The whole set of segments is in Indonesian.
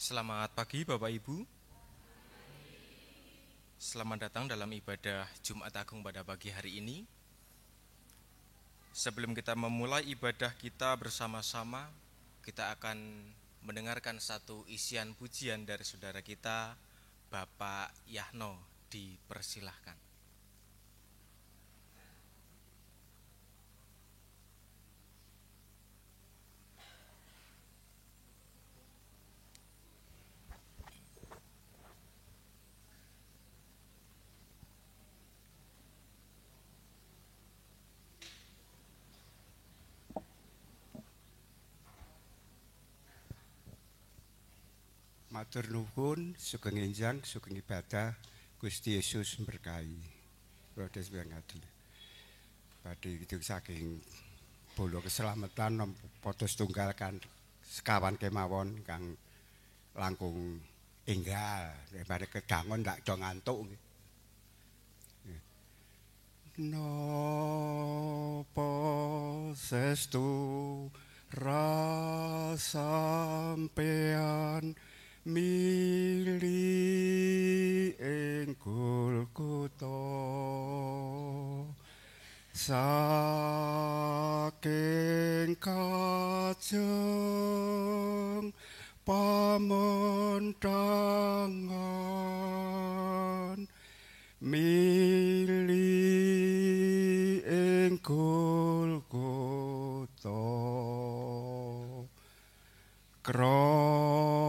Selamat pagi Bapak Ibu. Selamat datang dalam ibadah Jumat Agung pada pagi hari ini. Sebelum kita memulai ibadah kita bersama-sama, kita akan mendengarkan satu isian pujian dari saudara kita, Bapak Yahno. Dipersilahkan. Matur nuwun, sugeng enjang, sugeng ibadah, Gusti Yesus berkahi. Rodes banget. Badhe itu saking bolo keselamatan podos tunggal kan sekawan kemawon kang langkung enggal daripada kedangon ndak do ngantuk. Napa sestu rasampean mili ing Golgota saking kajeng pamentangan mili ing Golgota krana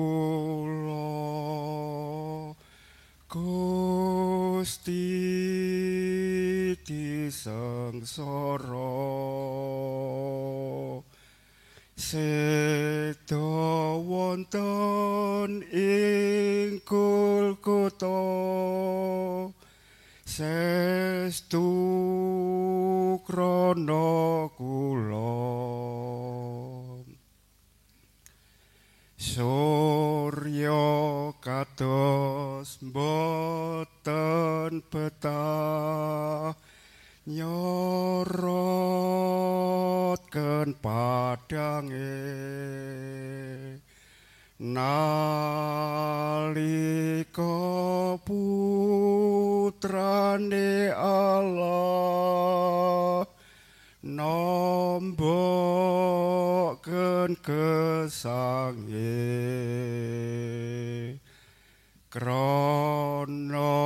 kula Gusti disengsara seda wonten ing Golgota sestu krana kula surya kados boten betah nyorotken padange nalika putrane Allah nombokken gesange krana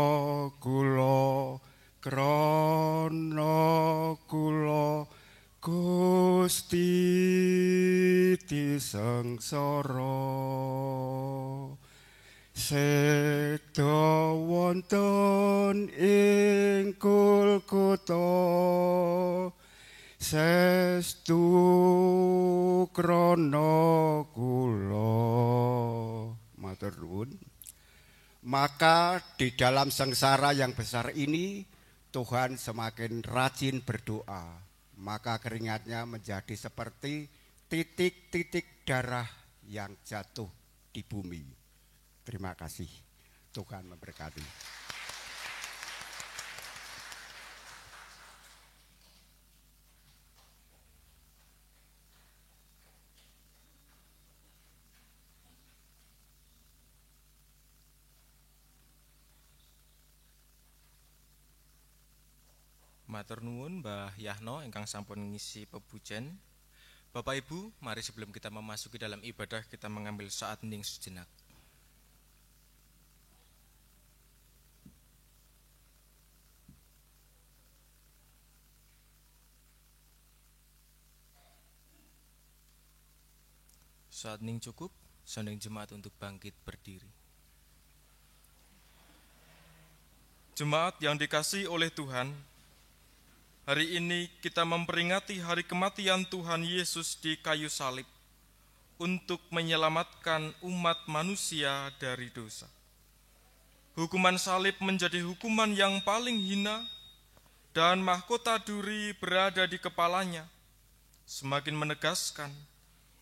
kula Gusti disengsara seda wonten ing Golgota sestu krana kula. Matur nuwun. Maka di dalam sengsara yang besar ini Tuhan semakin rajin berdoa. Maka keringatnya menjadi seperti titik-titik darah yang jatuh di bumi. Terima kasih. Tuhan memberkati. Matur nuwun Mbah Yahno ingkang sampun ngisi pepujen. Bapak Ibu, mari sebelum kita memasuki dalam ibadah, kita mengambil saat hening sejenak. Saat hening cukup, sondeng jemaat untuk bangkit berdiri. Jemaat yang dikasihi oleh Tuhan, hari ini kita memperingati hari kematian Tuhan Yesus di kayu salib untuk menyelamatkan umat manusia dari dosa. Hukuman salib menjadi hukuman yang paling hina dan mahkota duri berada di kepalanya, semakin menegaskan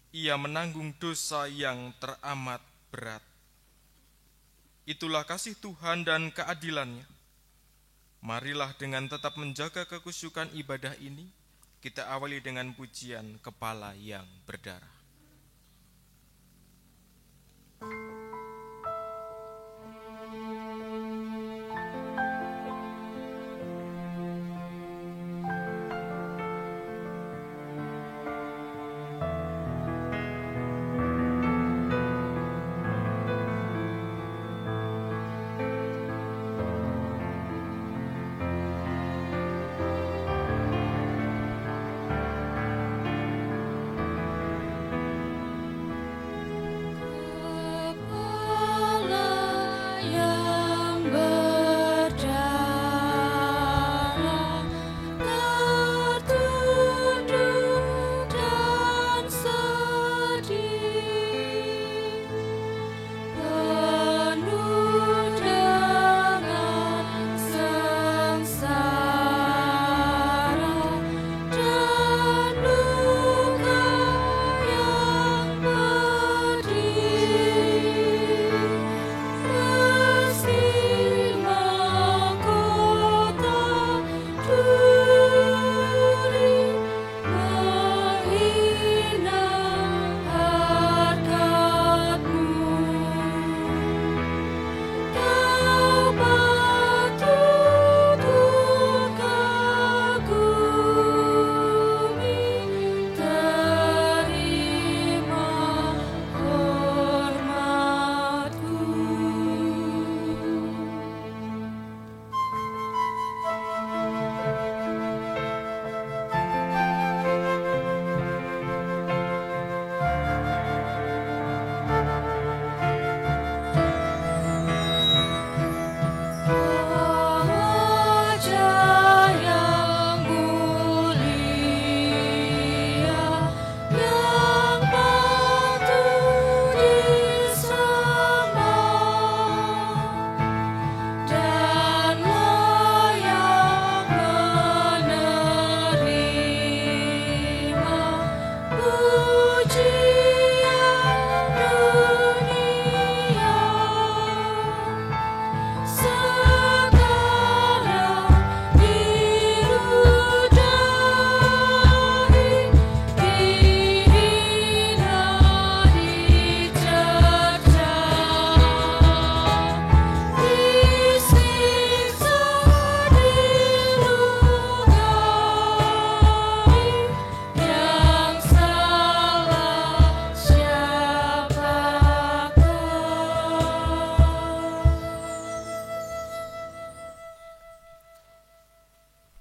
ia menanggung dosa yang teramat berat. Itulah kasih Tuhan dan keadilannya. Marilah dengan tetap menjaga kekusyukan ibadah ini, kita awali dengan pujian Kepala yang berdarah.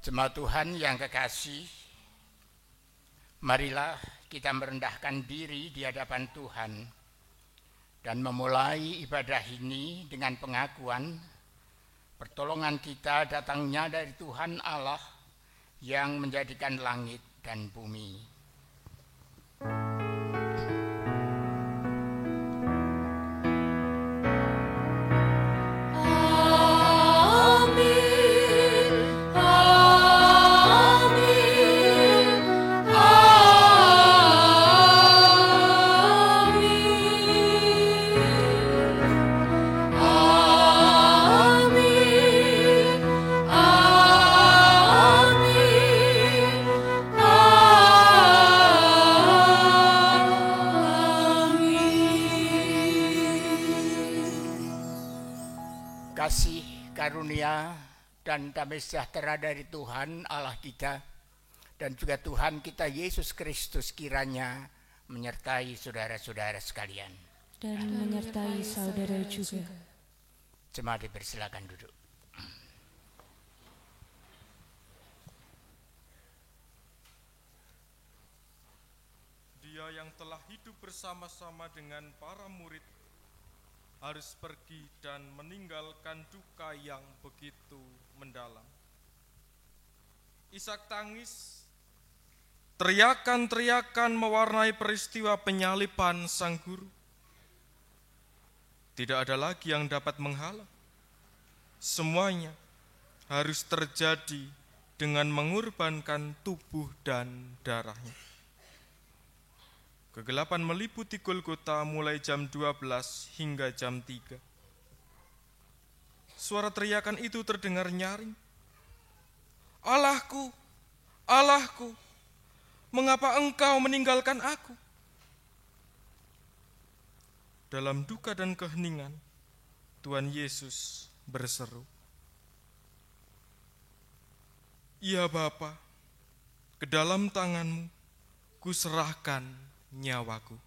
Jemaat Tuhan yang kekasih, marilah kita merendahkan diri di hadapan Tuhan dan memulai ibadah ini dengan pengakuan pertolongan kita datangnya dari Tuhan Allah yang menjadikan langit dan bumi. Kasih, karunia, dan damai sejahtera dari Tuhan Allah kita dan juga Tuhan kita Yesus Kristus kiranya menyertai saudara-saudara sekalian. Dan menyertai saudara juga. Jemaat dipersilakan duduk. Dia yang telah hidup bersama-sama dengan para murid harus pergi dan meninggalkan duka yang begitu mendalam. Isak tangis, teriakan-teriakan mewarnai peristiwa penyaliban Sang Guru. Tidak ada lagi yang dapat menghalang. Semuanya harus terjadi dengan mengorbankan tubuh dan darahnya. Kegelapan meliputi Golgota mulai jam 12 hingga jam 3. Suara teriakan itu terdengar nyaring. "Allahku, Allahku, mengapa Engkau meninggalkan aku?" Dalam duka dan keheningan, Tuhan Yesus berseru, "Ya Bapa, ke dalam tangan-Mu kuserahkan nyawaku."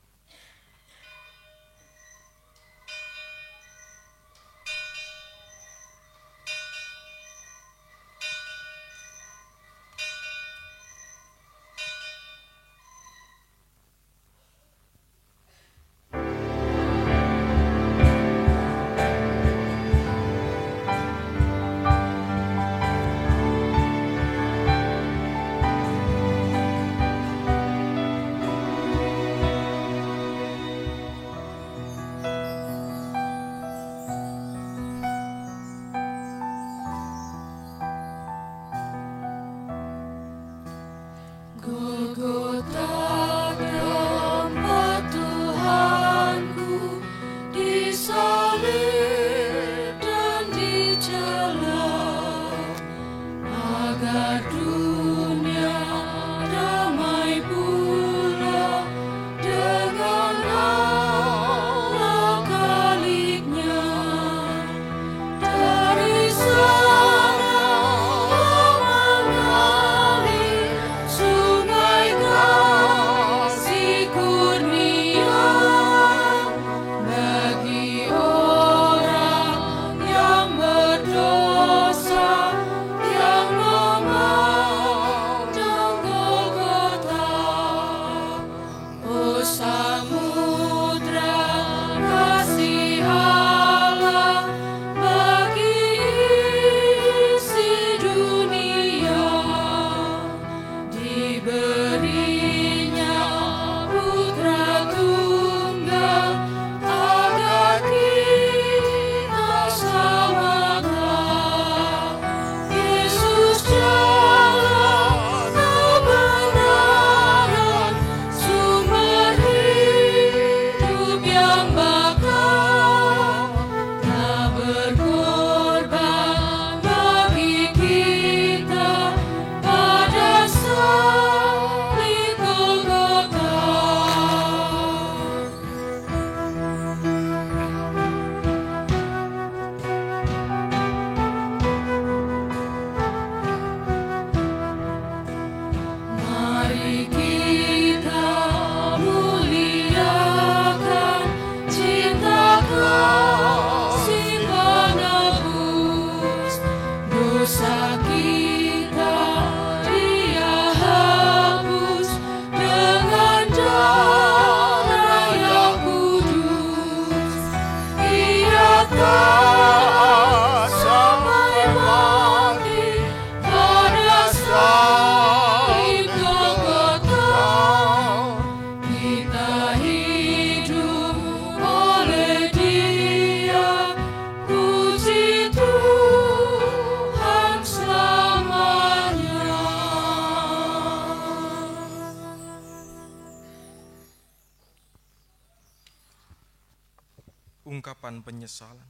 Ungkapan penyesalan.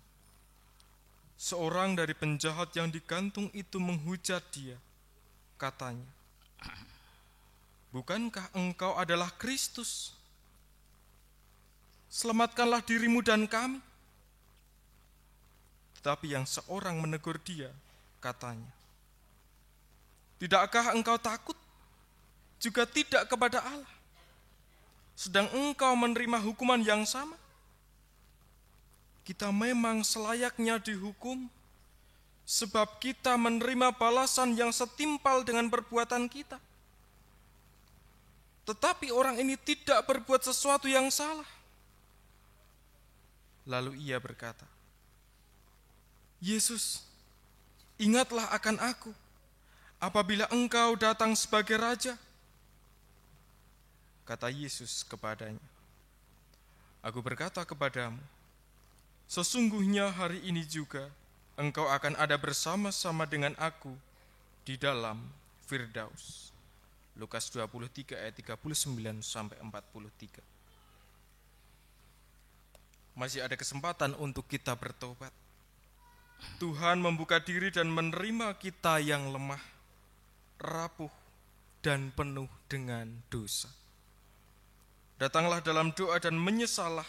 Seorang dari penjahat yang digantung itu menghujat dia. Katanya, "Bukankah engkau adalah Kristus? Selamatkanlah dirimu dan kami." Tetapi yang seorang menegur dia, katanya, "Tidakkah engkau takut? Juga tidak kepada Allah, sedang engkau menerima hukuman yang sama? Kita memang selayaknya dihukum, sebab kita menerima balasan yang setimpal dengan perbuatan kita. Tetapi orang ini tidak berbuat sesuatu yang salah." Lalu ia berkata, "Yesus, ingatlah akan aku apabila engkau datang sebagai raja." Kata Yesus kepadanya, "Aku berkata kepadamu, sesungguhnya hari ini juga engkau akan ada bersama-sama dengan aku di dalam Firdaus." Lukas 23 ayat 39 sampai 43. Masih ada kesempatan untuk kita bertobat. Tuhan membuka diri dan menerima kita yang lemah. rapuh, dan penuh dengan dosa. Datanglah dalam doa dan menyesallah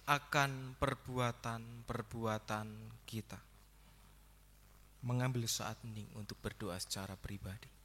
akan perbuatan-perbuatan kita. Mengambil saat hening untuk berdoa secara pribadi.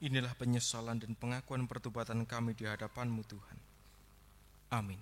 Inilah penyesalan dan pengakuan pertobatan kami di hadapan-Mu Tuhan. Amin.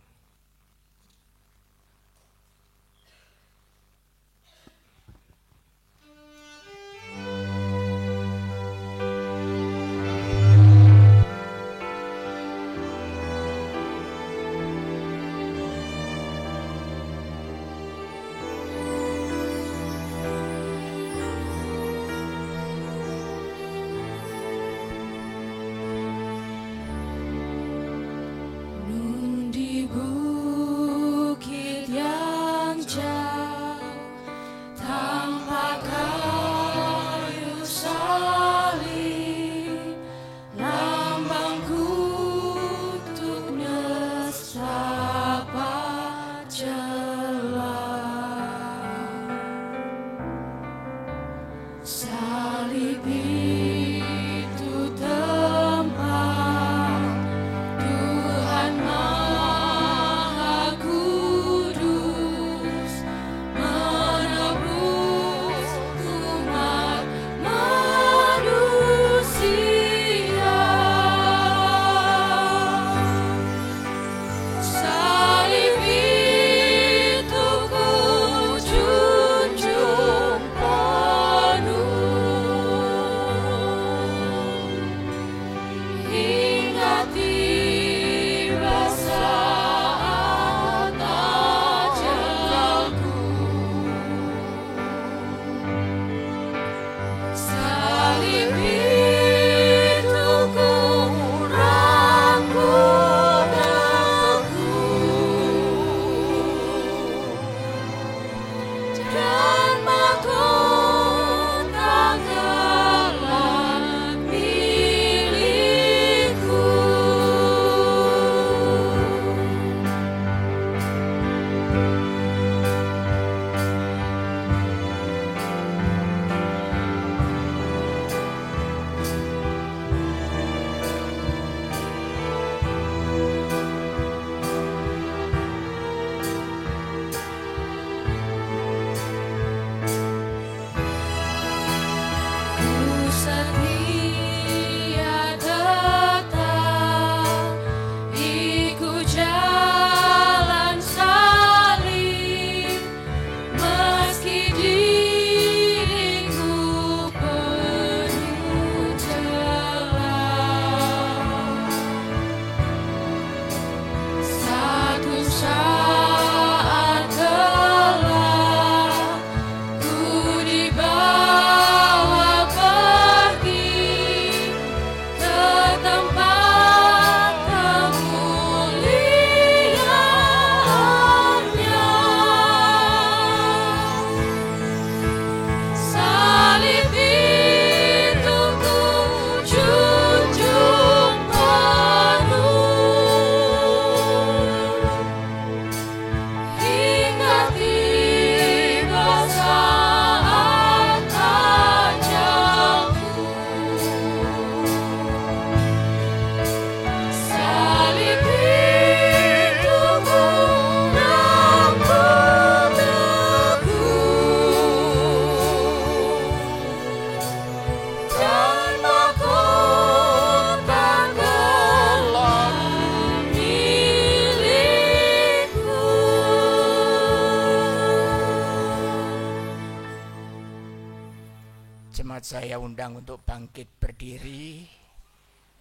Jemaat saya undang untuk bangkit berdiri,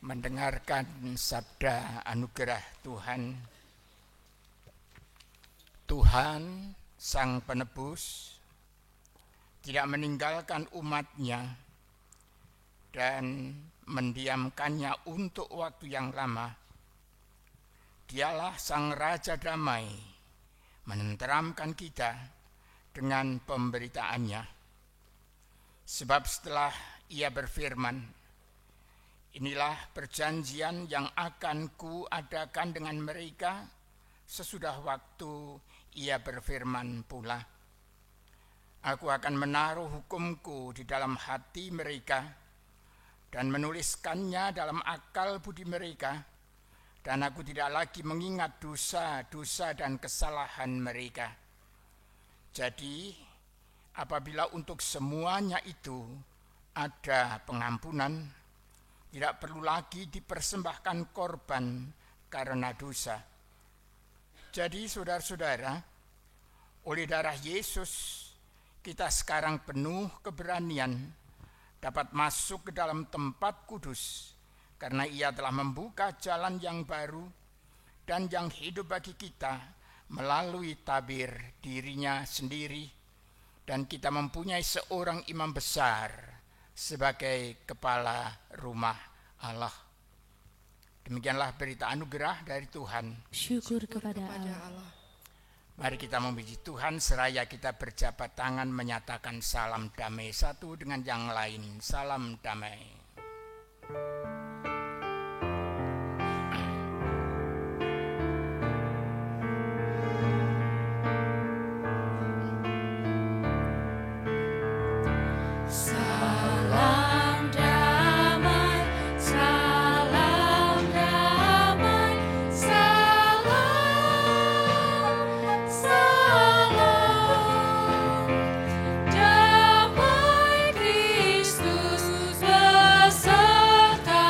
mendengarkan sabda anugerah Tuhan. Tuhan, Sang Penebus, tidak meninggalkan umatnya dan mendiamkannya untuk waktu yang lama. Dialah Sang Raja Damai, menenteramkan kita dengan pemberitaannya. Sebab setelah Ia berfirman, inilah perjanjian yang akan kuadakan dengan mereka sesudah waktu, Ia berfirman pula, aku akan menaruh hukumku di dalam hati mereka dan menuliskannya dalam akal budi mereka, dan aku tidak lagi mengingat dosa-dosa dan kesalahan mereka. Jadi, apabila untuk semuanya itu ada pengampunan, tidak perlu lagi dipersembahkan korban karena dosa. Jadi, saudara-saudara, oleh darah Yesus, kita sekarang penuh keberanian dapat masuk ke dalam tempat kudus, karena Ia telah membuka jalan yang baru dan yang hidup bagi kita melalui tabir dirinya sendiri, dan kita mempunyai seorang imam besar sebagai kepala rumah Allah. Demikianlah berita anugerah dari Tuhan. Syukur kepada Allah. Mari kita memuji Tuhan seraya kita berjabat tangan menyatakan salam damai satu dengan yang lain. Salam damai. Damai Kristus beserta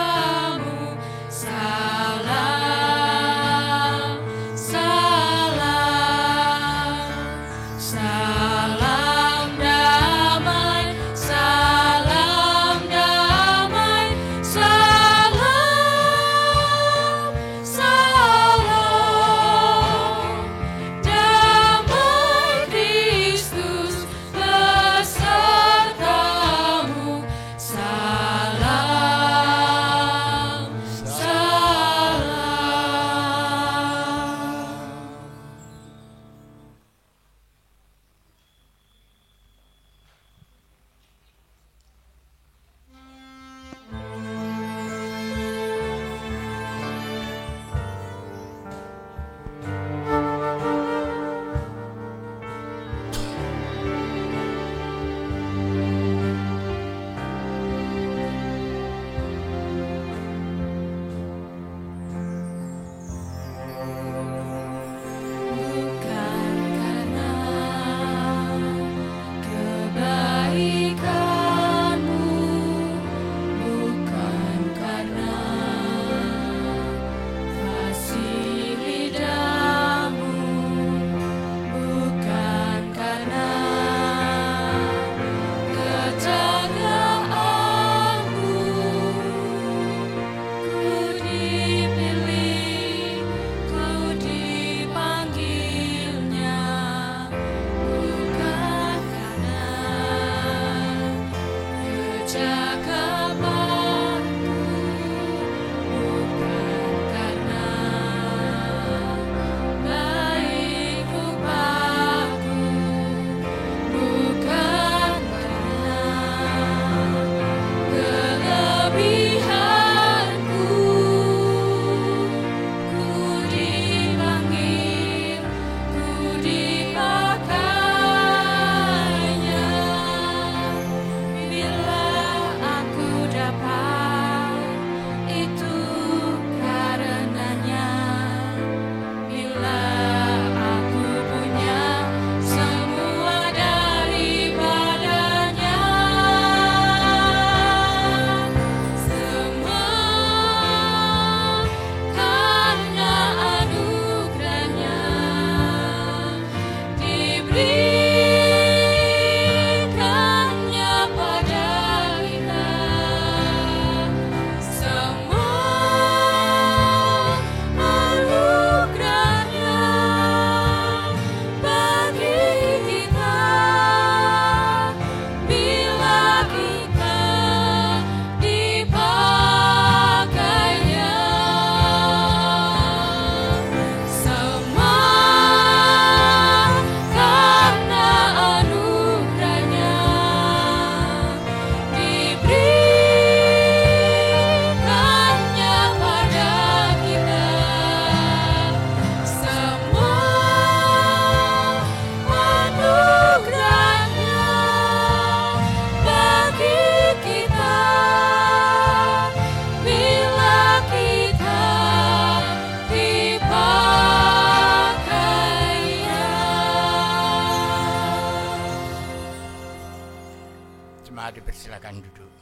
dipersilakan duduk.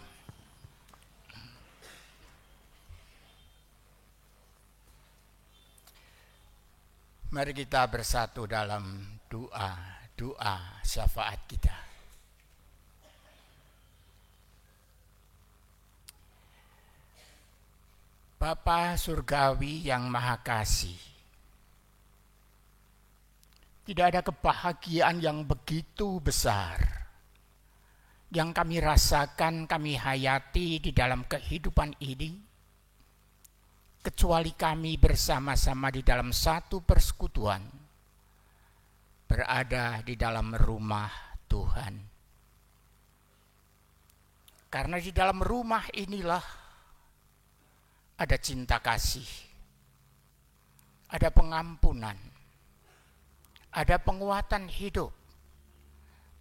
Mari kita bersatu dalam doa syafaat kita. Bapa Surgawi yang Maha Kasih, tidak ada kebahagiaan yang begitu besar yang kami rasakan, kami hayati di dalam kehidupan ini, kecuali kami bersama-sama di dalam satu persekutuan, berada di dalam rumah Tuhan. Karena di dalam rumah inilah ada cinta kasih, ada pengampunan, ada penguatan hidup,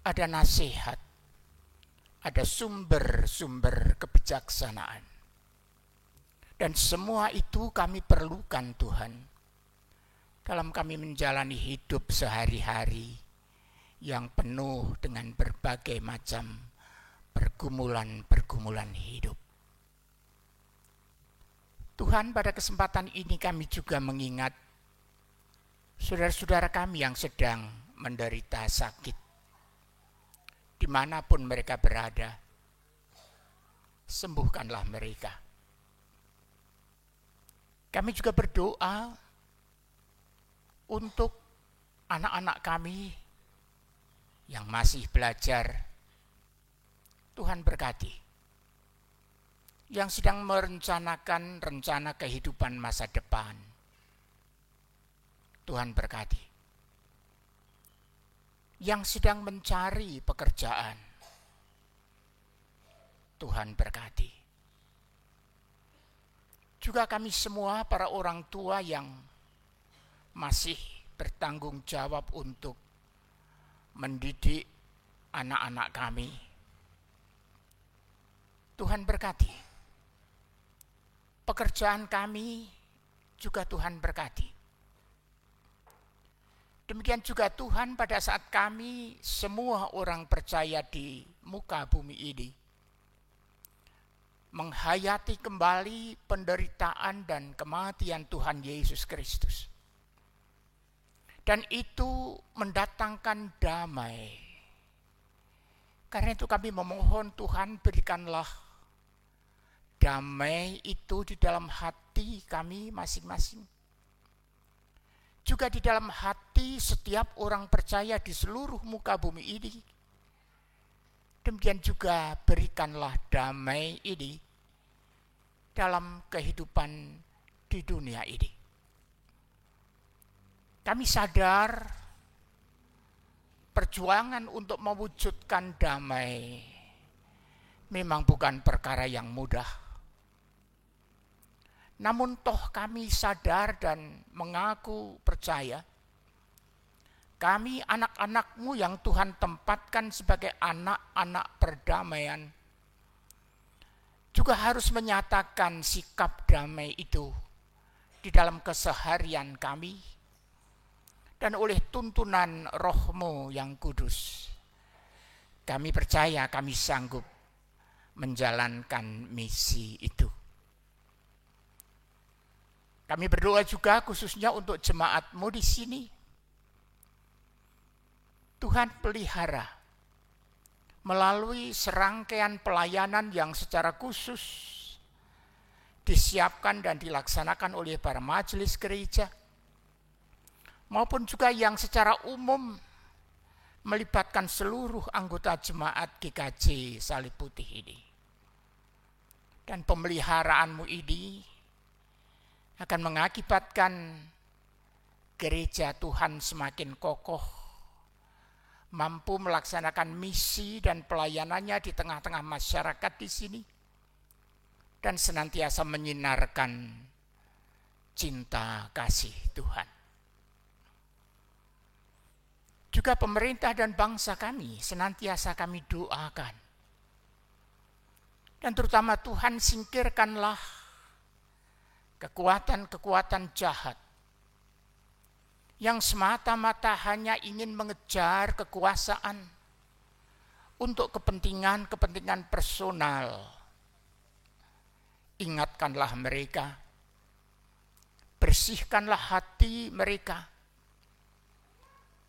ada nasihat, ada sumber-sumber kebijaksanaan. Dan semua itu kami perlukan Tuhan dalam kami menjalani hidup sehari-hari yang penuh dengan berbagai macam pergumulan-pergumulan hidup. Tuhan, pada kesempatan ini kami juga mengingat saudara-saudara kami yang sedang menderita sakit, dimanapun mereka berada. Sembuhkanlah mereka. Kami juga berdoa untuk anak-anak kami yang masih belajar. Tuhan berkati. Yang sedang merencanakan rencana kehidupan masa depan. Tuhan berkati. Yang sedang mencari pekerjaan. Tuhan berkati. Juga kami semua para orang tua yang masih bertanggung jawab untuk mendidik anak-anak kami. Tuhan berkati. Pekerjaan kami juga Tuhan berkati. Demikian juga Tuhan pada saat kami semua orang percaya di muka bumi ini menghayati kembali penderitaan dan kematian Tuhan Yesus Kristus. Dan itu mendatangkan damai. Karena itu kami memohon Tuhan, berikanlah damai itu di dalam hati kami masing-masing. Juga di dalam hati setiap orang percaya di seluruh muka bumi ini. Demikian juga berikanlah damai ini dalam kehidupan di dunia ini. Kami sadar perjuangan untuk mewujudkan damai memang bukan perkara yang mudah. Namun toh kami sadar dan mengaku percaya, kami anak-anak-Mu yang Tuhan tempatkan sebagai anak-anak perdamaian, juga harus menyatakan sikap damai itu di dalam keseharian kami, dan oleh tuntunan Roh-Mu yang kudus, kami percaya kami sanggup menjalankan misi itu. Kami berdoa juga khususnya untuk jemaat-Mu di sini. Tuhan pelihara melalui serangkaian pelayanan yang secara khusus disiapkan dan dilaksanakan oleh para majelis gereja, maupun juga yang secara umum melibatkan seluruh anggota jemaat GKJ Salib Putih ini. Dan pemeliharaan-Mu ini akan mengakibatkan gereja Tuhan semakin kokoh, mampu melaksanakan misi dan pelayanannya di tengah-tengah masyarakat di sini, dan senantiasa menyinarkan cinta kasih Tuhan. Juga pemerintah dan bangsa kami senantiasa kami doakan. Dan terutama Tuhan, singkirkanlah kekuatan-kekuatan jahat yang semata-mata hanya ingin mengejar kekuasaan untuk kepentingan personal. Ingatkanlah mereka, bersihkanlah hati mereka,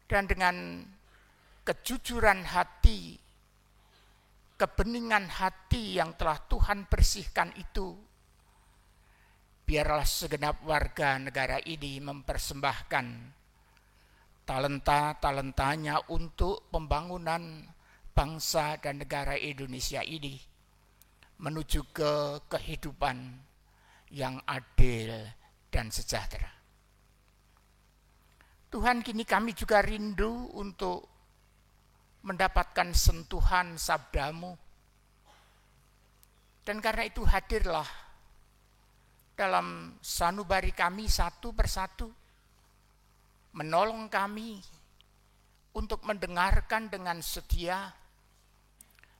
dan dengan kejujuran hati, kebeningan hati yang telah Tuhan bersihkan itu, biarlah segenap warga negara ini mempersembahkan talenta-talentanya untuk pembangunan bangsa dan negara Indonesia ini menuju ke kehidupan yang adil dan sejahtera. Tuhan, kini kami juga rindu untuk mendapatkan sentuhan sabda-Mu. Dan karena itu hadirlah dalam sanubari kami satu persatu, menolong kami untuk mendengarkan dengan setia,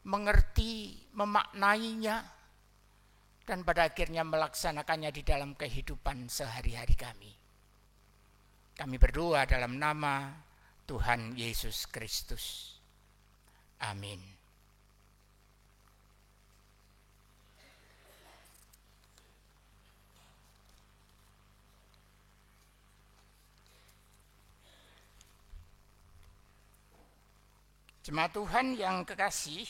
mengerti, memaknainya, dan pada akhirnya melaksanakannya di dalam kehidupan sehari-hari kami. Kami berdoa dalam nama Tuhan Yesus Kristus. Amin. Jemaat Tuhan yang kekasih,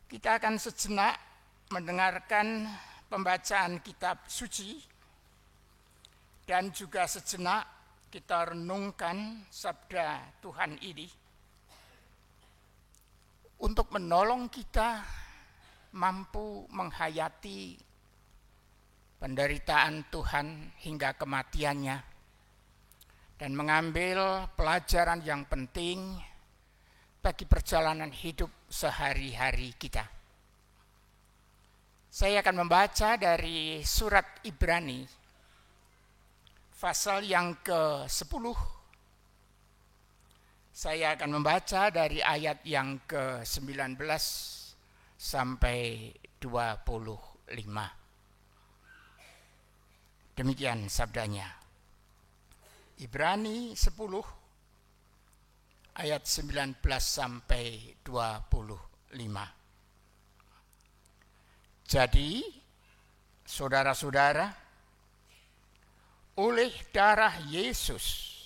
kita akan sejenak mendengarkan pembacaan kitab suci dan juga sejenak kita renungkan sabda Tuhan ini untuk menolong kita mampu menghayati penderitaan Tuhan hingga kematiannya dan mengambil pelajaran yang penting bagi perjalanan hidup sehari-hari kita. Saya akan membaca dari surat Ibrani, pasal yang ke-10. Saya akan membaca dari ayat yang ke-19 sampai 25. Demikian sabdanya. Ibrani 10 ayat 19 sampai 25. Jadi, saudara-saudara, oleh darah Yesus,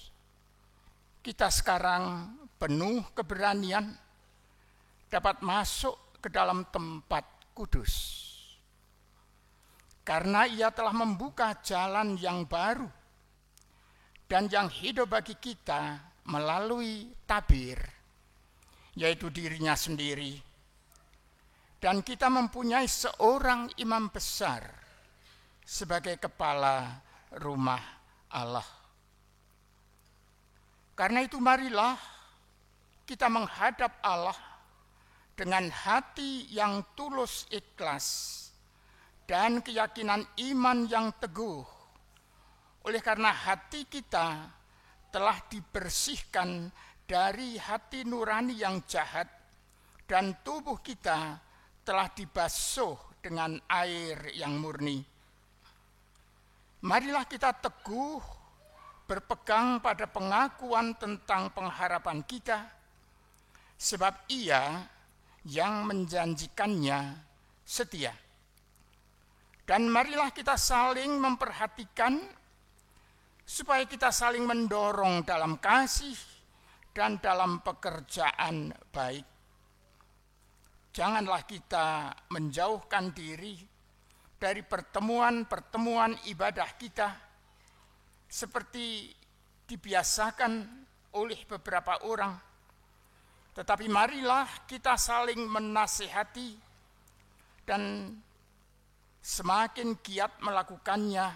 kita sekarang penuh keberanian dapat masuk ke dalam tempat kudus. Karena Ia telah membuka jalan yang baru dan yang hidup bagi kita melalui tabir, yaitu dirinya sendiri. Dan kita mempunyai seorang imam besar sebagai kepala rumah Allah. Karena itu marilah kita menghadap Allah dengan hati yang tulus ikhlas dan keyakinan iman yang teguh. Oleh karena hati kita telah dibersihkan dari hati nurani yang jahat dan tubuh kita telah dibasuh dengan air yang murni. Marilah kita teguh berpegang pada pengakuan tentang pengharapan kita, sebab Ia yang menjanjikannya setia. Dan marilah kita saling memperhatikan, supaya kita saling mendorong dalam kasih dan dalam pekerjaan baik. Janganlah kita menjauhkan diri dari pertemuan-pertemuan ibadah kita, seperti dibiasakan oleh beberapa orang. Tetapi marilah kita saling menasihati dan semakin giat melakukannya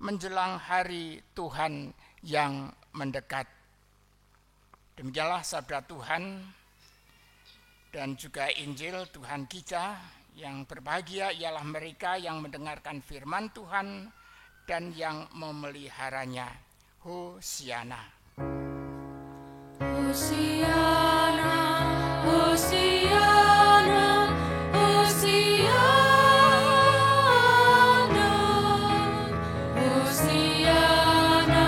menjelang hari Tuhan yang mendekat. Demikianlah sabda Tuhan dan juga Injil Tuhan kita. Yang berbahagia ialah mereka yang mendengarkan firman Tuhan dan yang memeliharanya. Hosiana. Hosiana, Hosiana, Hosiana, Hosiana,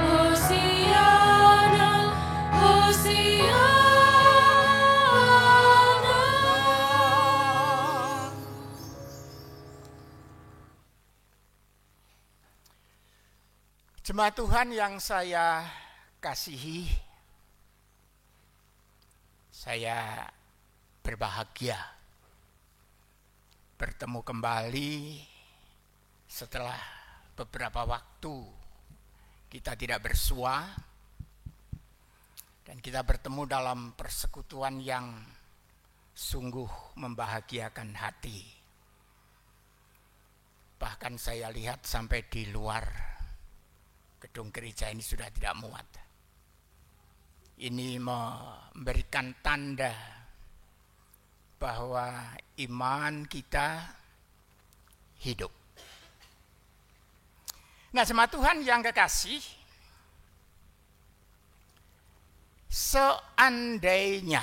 Hosiana, Hosiana. Jemaat Tuhan yang saya kasihi, saya berbahagia bertemu kembali setelah beberapa waktu kita tidak bersua dan kita bertemu dalam persekutuan yang sungguh membahagiakan hati. Bahkan saya lihat sampai di luar gedung gereja ini sudah tidak muat. Ini memberikan tanda bahwa iman kita hidup. Nah, jemaat Tuhan yang kekasih, seandainya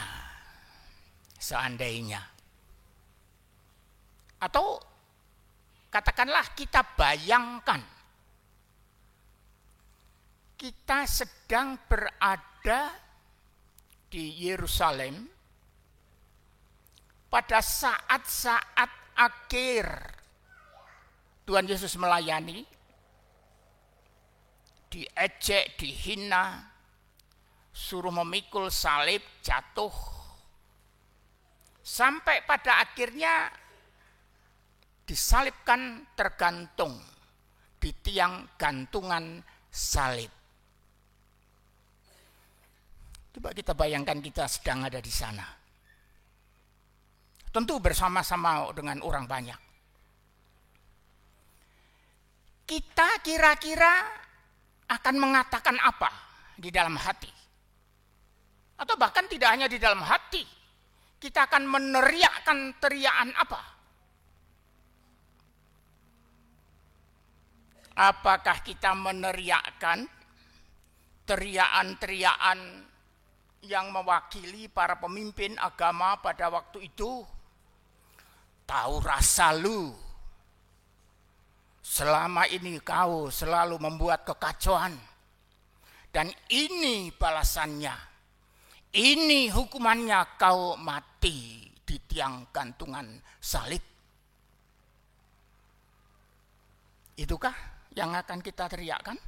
atau katakanlah kita bayangkan kita sedang berada di Yerusalem pada saat-saat akhir Tuhan Yesus melayani, diejek, dihina, suruh memikul salib, jatuh, sampai pada akhirnya disalibkan, tergantung di tiang gantungan salib. Coba kita bayangkan kita sedang ada di sana. Tentu bersama-sama dengan orang banyak. Kita kira-kira akan mengatakan apa di dalam hati? Atau bahkan tidak hanya di dalam hati, kita akan meneriakkan teriakan apa? Apakah kita meneriakkan teriakan-teriakan yang mewakili para pemimpin agama pada waktu itu? Tahu rasa lu, selama ini kau selalu membuat kekacauan, dan ini balasannya, ini hukumannya, kau mati di tiang gantungan salib. Itukah yang akan kita teriakkan?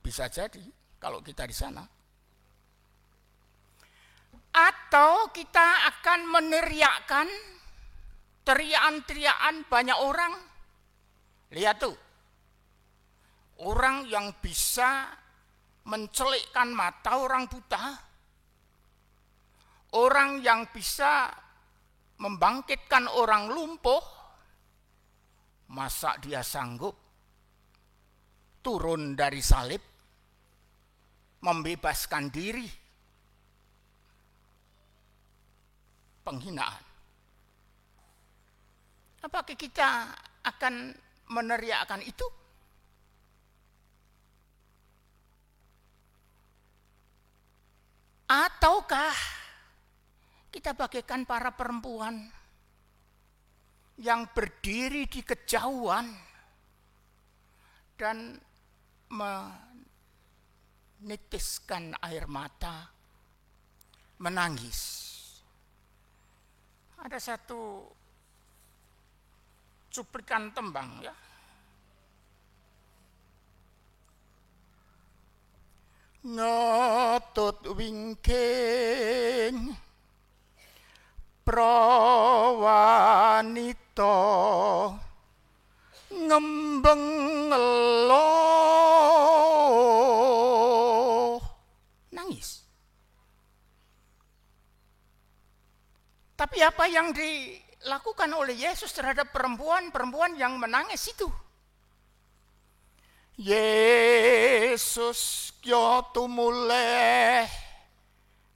Bisa jadi kalau kita di sana. Atau kita akan meneriakkan teriakan-teriakan banyak orang. Lihat tuh, orang yang bisa mencelikkan mata orang buta, orang yang bisa membangkitkan orang lumpuh, masa dia sanggup turun dari salib, membebaskan diri? Penghinaan. Apakah kita akan meneriakkan itu? Ataukah kita bagaikan para perempuan yang berdiri di kejauhan dan menitiskan air mata, menangis? Ada satu cuplikan tembang, ya. Ngetut wingking prawanita ngembeng ngeluh, nangis. Tapi apa yang dilakukan oleh Yesus terhadap perempuan yang menangis itu? Yesus kyo tumuleh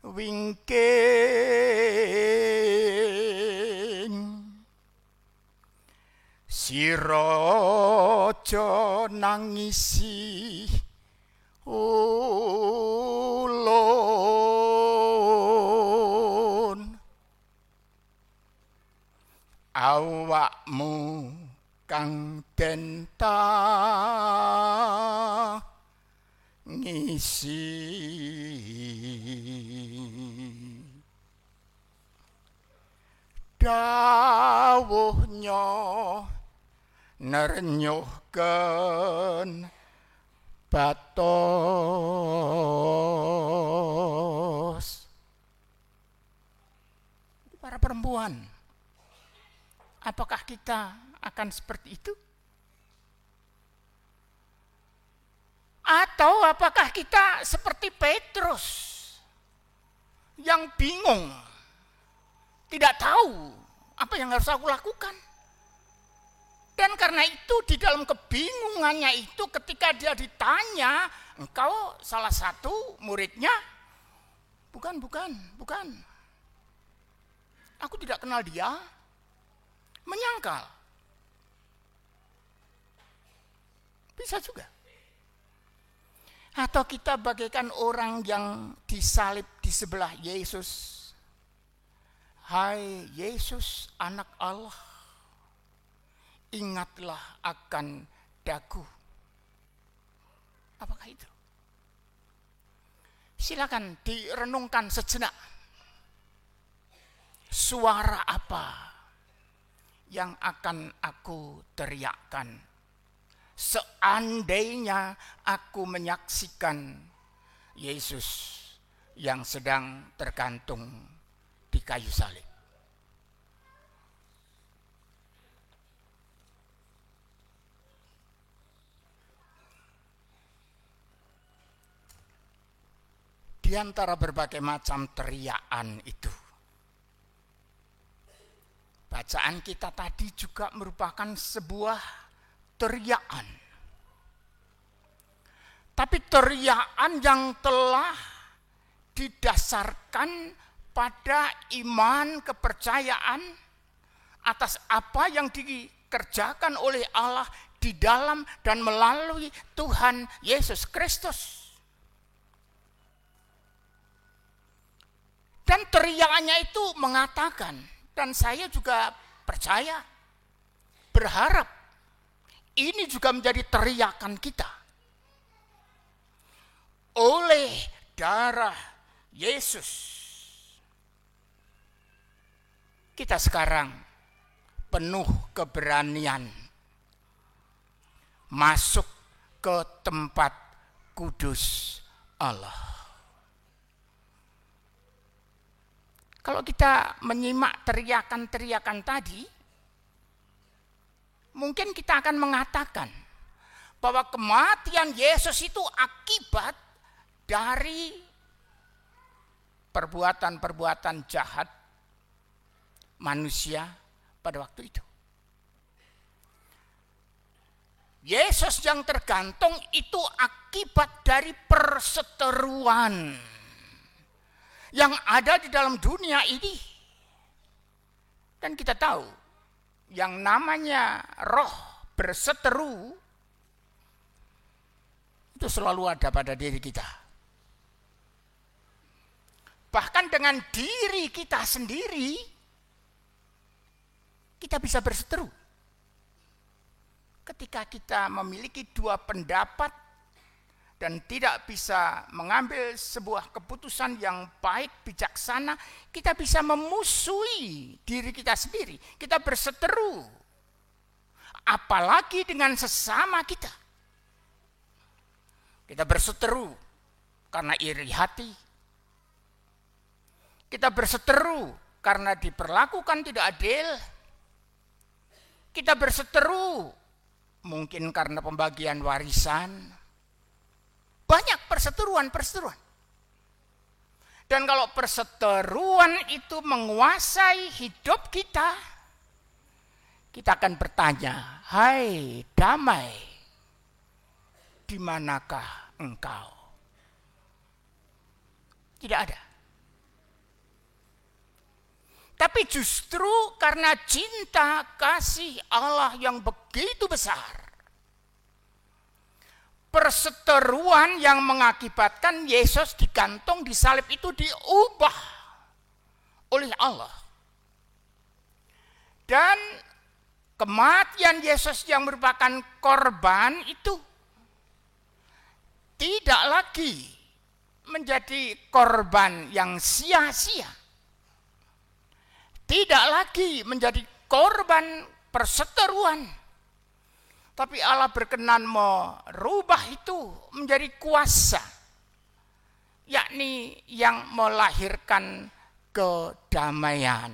wingking, sira aja nangisi ulun, awakmu kang den ngisi. Dawuhnya nerenyuhkeun batos. Para perempuan, apakah kita akan seperti itu? Atau apakah kita seperti Petrus yang bingung, tidak tahu apa yang harus aku lakukan? Dan karena itu di dalam kebingungannya itu ketika dia ditanya, engkau salah satu muridnya? Bukan. Aku tidak kenal dia. Menyangkal. Bisa juga. Atau kita bagaikan orang yang disalib di sebelah Yesus. Hai Yesus, anak Allah, ingatlah akan daku. Apakah itu? Silakan direnungkan sejenak. Suara apa yang akan aku teriakkan seandainya aku menyaksikan Yesus yang sedang tergantung di kayu salib? Di antara berbagai macam teriakan itu, bacaan kita tadi juga merupakan sebuah teriakan. Tapi teriakan yang telah didasarkan pada iman, kepercayaan atas apa yang dikerjakan oleh Allah di dalam dan melalui Tuhan Yesus Kristus. Dan teriakannya itu mengatakan, dan saya juga percaya, berharap, ini juga menjadi teriakan kita. Oleh darah Yesus, kita sekarang penuh keberanian masuk ke tempat kudus Allah. Kalau kita menyimak teriakan-teriakan tadi, mungkin kita akan mengatakan bahwa kematian Yesus itu akibat dari perbuatan-perbuatan jahat manusia pada waktu itu. Yesus yang tergantung itu akibat dari perseteruan yang ada di dalam dunia ini. Dan kita tahu, yang namanya roh berseteru itu selalu ada pada diri kita. Bahkan dengan diri kita sendiri, kita bisa berseteru. Ketika kita memiliki dua pendapat dan tidak bisa mengambil sebuah keputusan yang baik, bijaksana, kita bisa memusuhi diri kita sendiri. Kita berseteru. Apalagi dengan sesama kita. Kita berseteru karena iri hati. Kita berseteru karena diperlakukan tidak adil. Kita berseteru mungkin karena pembagian warisan. Banyak perseteruan. Dan kalau perseteruan itu menguasai hidup kita, kita akan bertanya, hai damai, di manakah engkau? Tidak ada. Tapi justru karena cinta kasih Allah yang begitu besar, perseteruan yang mengakibatkan Yesus digantung di salib itu diubah oleh Allah. Dan kematian Yesus yang merupakan korban itu tidak lagi menjadi korban yang sia-sia. Tidak lagi menjadi korban perseteruan. Tapi Allah berkenan merubah itu menjadi kuasa, yakni yang melahirkan kedamaian.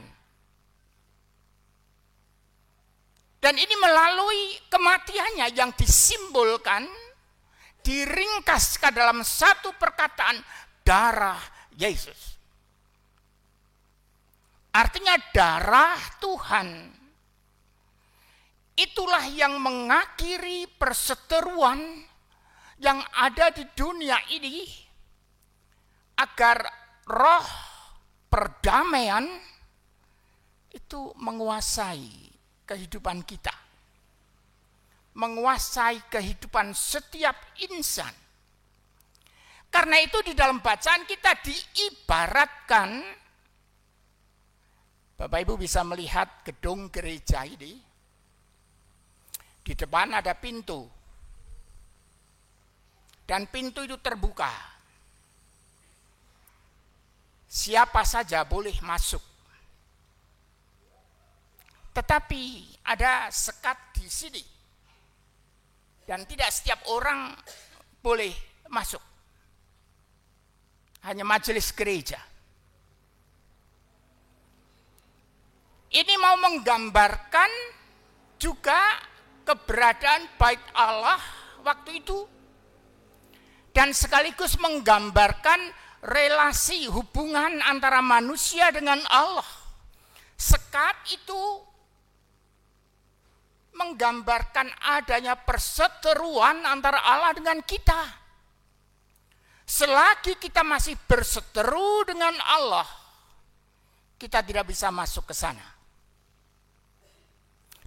Dan ini melalui kematiannya yang disimbolkan, diringkas ke dalam satu perkataan, darah Yesus. Artinya darah Tuhan itulah yang mengakhiri perseteruan yang ada di dunia ini, agar roh perdamaian itu menguasai kehidupan kita, menguasai kehidupan setiap insan. Karena itu di dalam bacaan kita diibaratkan, Bapak Ibu bisa melihat gedung gereja ini, di depan ada pintu, dan pintu itu terbuka. Siapa saja boleh masuk. Tetapi ada sekat di sini. Dan tidak setiap orang boleh masuk. Hanya majelis gereja. Ini mau menggambarkan juga keberadaan bait Allah waktu itu. Dan sekaligus menggambarkan relasi hubungan antara manusia dengan Allah. Sekat itu menggambarkan adanya perseteruan antara Allah dengan kita. Selagi kita masih berseteru dengan Allah, kita tidak bisa masuk ke sana.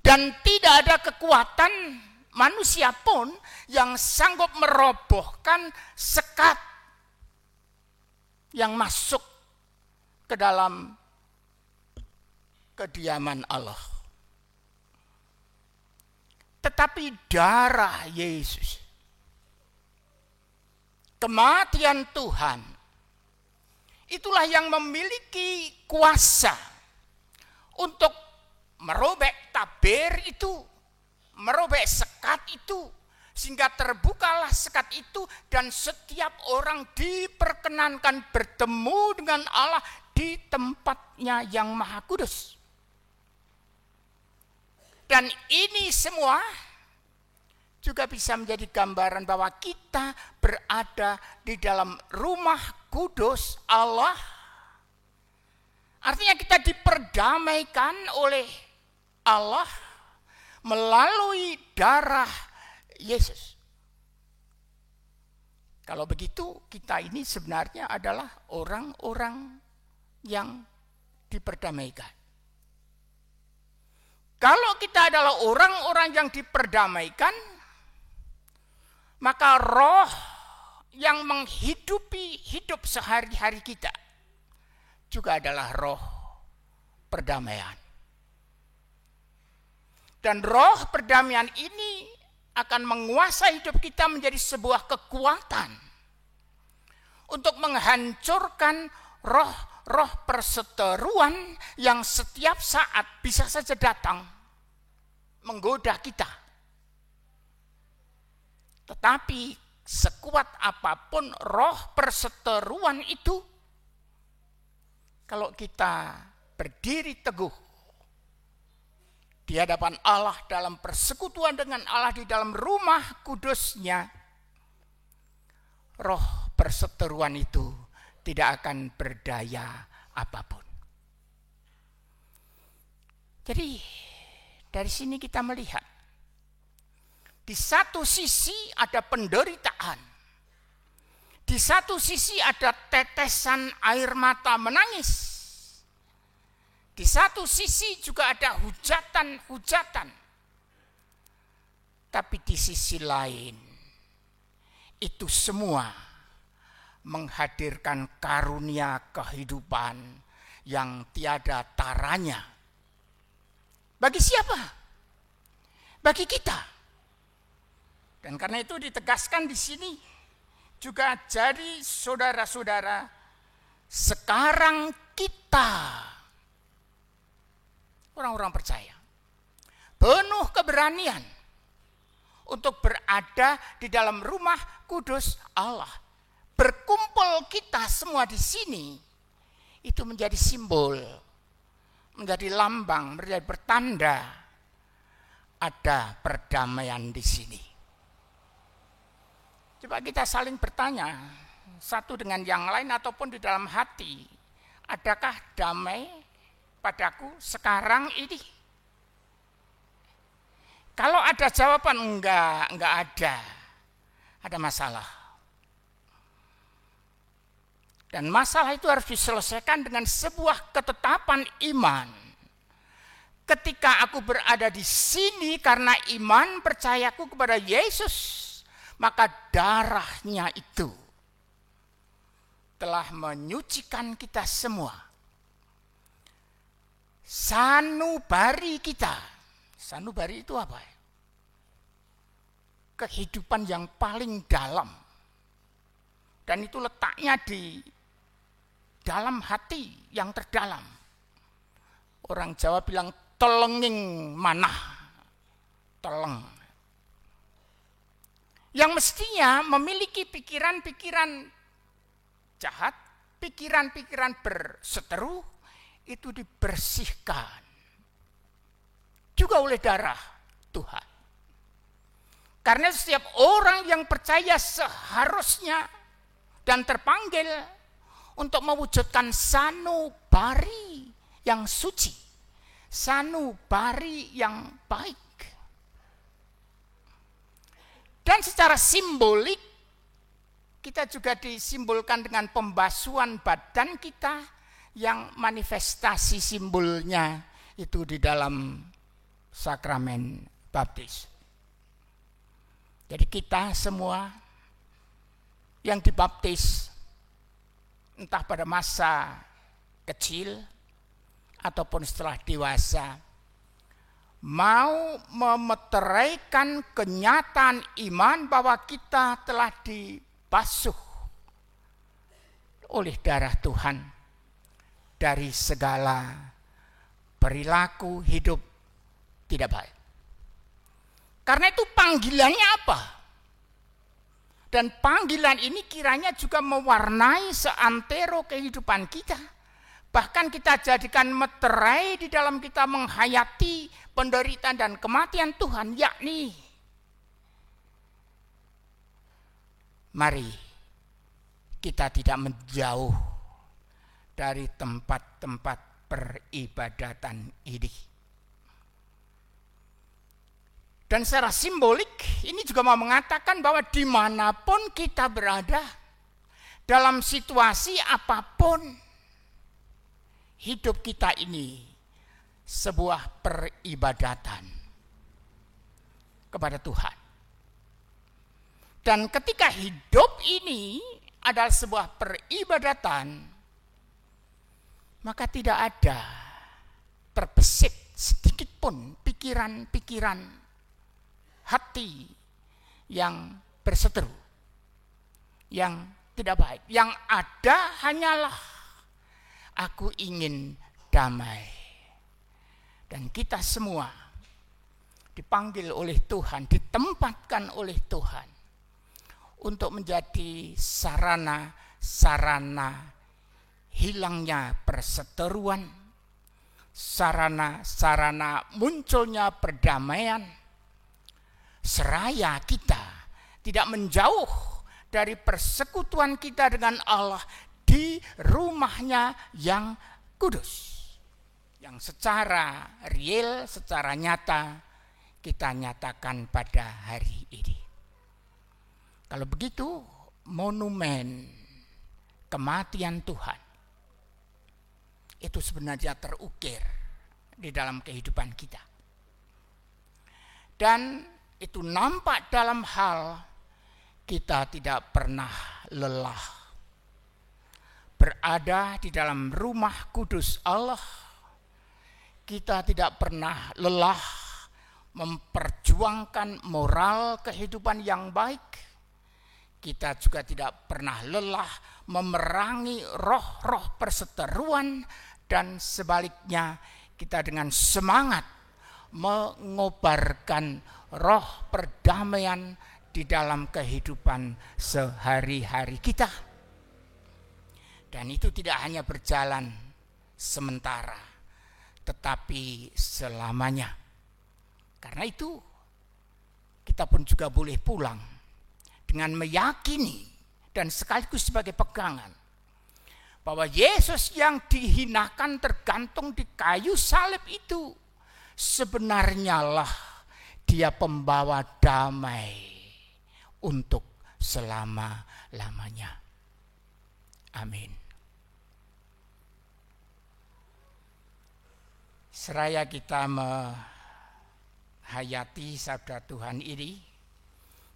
Dan tidak ada kekuatan manusia pun yang sanggup merobohkan sekat yang masuk ke dalam kediaman Allah. Tetapi darah Yesus, kematian Tuhan, itulah yang memiliki kuasa untuk merobek tabir itu, merobek sekat itu, sehingga terbukalah sekat itu dan setiap orang diperkenankan bertemu dengan Allah di tempatnya yang maha kudus. Dan ini semua juga bisa menjadi gambaran bahwa kita berada di dalam rumah kudus Allah. Artinya kita diperdamaikan oleh Allah melalui darah Yesus. Kalau begitu, kita ini sebenarnya adalah orang-orang yang diperdamaikan. Kalau kita adalah orang-orang yang diperdamaikan, maka roh yang menghidupi hidup sehari-hari kita juga adalah roh perdamaian. Dan roh perdamaian ini akan menguasai hidup kita menjadi sebuah kekuatan untuk menghancurkan roh perseteruan yang setiap saat bisa saja datang menggoda kita. Tetapi sekuat apapun roh perseteruan itu, kalau kita berdiri teguh di hadapan Allah dalam persekutuan dengan Allah di dalam rumah kudusnya, roh perseteruan itu tidak akan berdaya apapun. Jadi dari sini kita melihat, di satu sisi ada penderitaan, di satu sisi ada tetesan air mata menangis, di satu sisi juga ada hujatan-hujatan, tapi di sisi lain itu semua menghadirkan karunia kehidupan yang tiada taranya. Bagi siapa? Bagi kita. Dan karena itu ditegaskan di sini juga, jadi saudara-saudara, sekarang kita orang-orang percaya penuh keberanian untuk berada di dalam rumah kudus Allah. Berkumpul kita semua di sini, itu menjadi simbol, menjadi lambang, menjadi pertanda ada perdamaian di sini. Coba kita saling bertanya, satu dengan yang lain ataupun di dalam hati, adakah damai padaku sekarang ini? Kalau ada jawaban enggak ada masalah. Dan masalah itu harus diselesaikan dengan sebuah ketetapan iman. Ketika aku berada di sini karena iman percayaku kepada Yesus, maka darahnya itu telah menyucikan kita semua. Sanubari kita. Sanubari itu apa? Kehidupan yang paling dalam. Dan itu letaknya di dalam hati yang terdalam. Orang Jawa bilang telenging manah. Teleng. Yang mestinya memiliki pikiran-pikiran jahat, pikiran-pikiran berseteru, itu dibersihkan juga oleh darah Tuhan. Karena setiap orang yang percaya seharusnya dan terpanggil untuk mewujudkan sanubari yang suci, sanubari yang baik. Dan secara simbolik kita juga disimbolkan dengan pembasuhan badan kita yang manifestasi simbolnya itu di dalam sakramen baptis. Jadi kita semua yang dibaptis entah pada masa kecil ataupun setelah dewasa mau memeteraikan kenyataan iman bahwa kita telah dibasuh oleh darah Tuhan dari segala perilaku hidup tidak baik. Karena itu panggilannya apa? Dan panggilan ini kiranya juga mewarnai seantero kehidupan kita. Bahkan kita jadikan meterai di dalam kita menghayati penderitaan dan kematian Tuhan, yakni mari kita tidak menjauh dari tempat-tempat peribadatan ini. Dan secara simbolik ini juga mau mengatakan bahwa dimanapun kita berada, dalam situasi apapun, hidup kita ini sebuah peribadatan kepada Tuhan. Dan ketika hidup ini adalah sebuah peribadatan, maka tidak ada terbesit sedikit pun pikiran-pikiran hati yang berseteru, yang tidak baik. Yang ada hanyalah aku ingin damai. Dan kita semua dipanggil oleh Tuhan, ditempatkan oleh Tuhan untuk menjadi sarana-sarana hilangnya perseteruan, sarana-sarana munculnya perdamaian, seraya kita tidak menjauh dari persekutuan kita dengan Allah di rumahnya yang kudus. Yang secara real, secara nyata kita nyatakan pada hari ini. Kalau begitu, monumen kematian Tuhan itu sebenarnya terukir di dalam kehidupan kita. Dan itu nampak dalam hal kita tidak pernah lelah berada di dalam rumah kudus Allah. Kita tidak pernah lelah memperjuangkan moral kehidupan yang baik. Kita juga tidak pernah lelah memerangi roh-roh perseteruan, dan sebaliknya kita dengan semangat mengobarkan roh perdamaian di dalam kehidupan sehari-hari kita. Dan itu tidak hanya berjalan sementara, tetapi selamanya. Karena itu kita pun juga boleh pulang dengan meyakini dan sekaligus sebagai pegangan bahwa Yesus yang dihinakan tergantung di kayu salib itu sebenarnya lah dia pembawa damai untuk selama-lamanya. Amin. Seraya kita menghayati sabda Tuhan ini,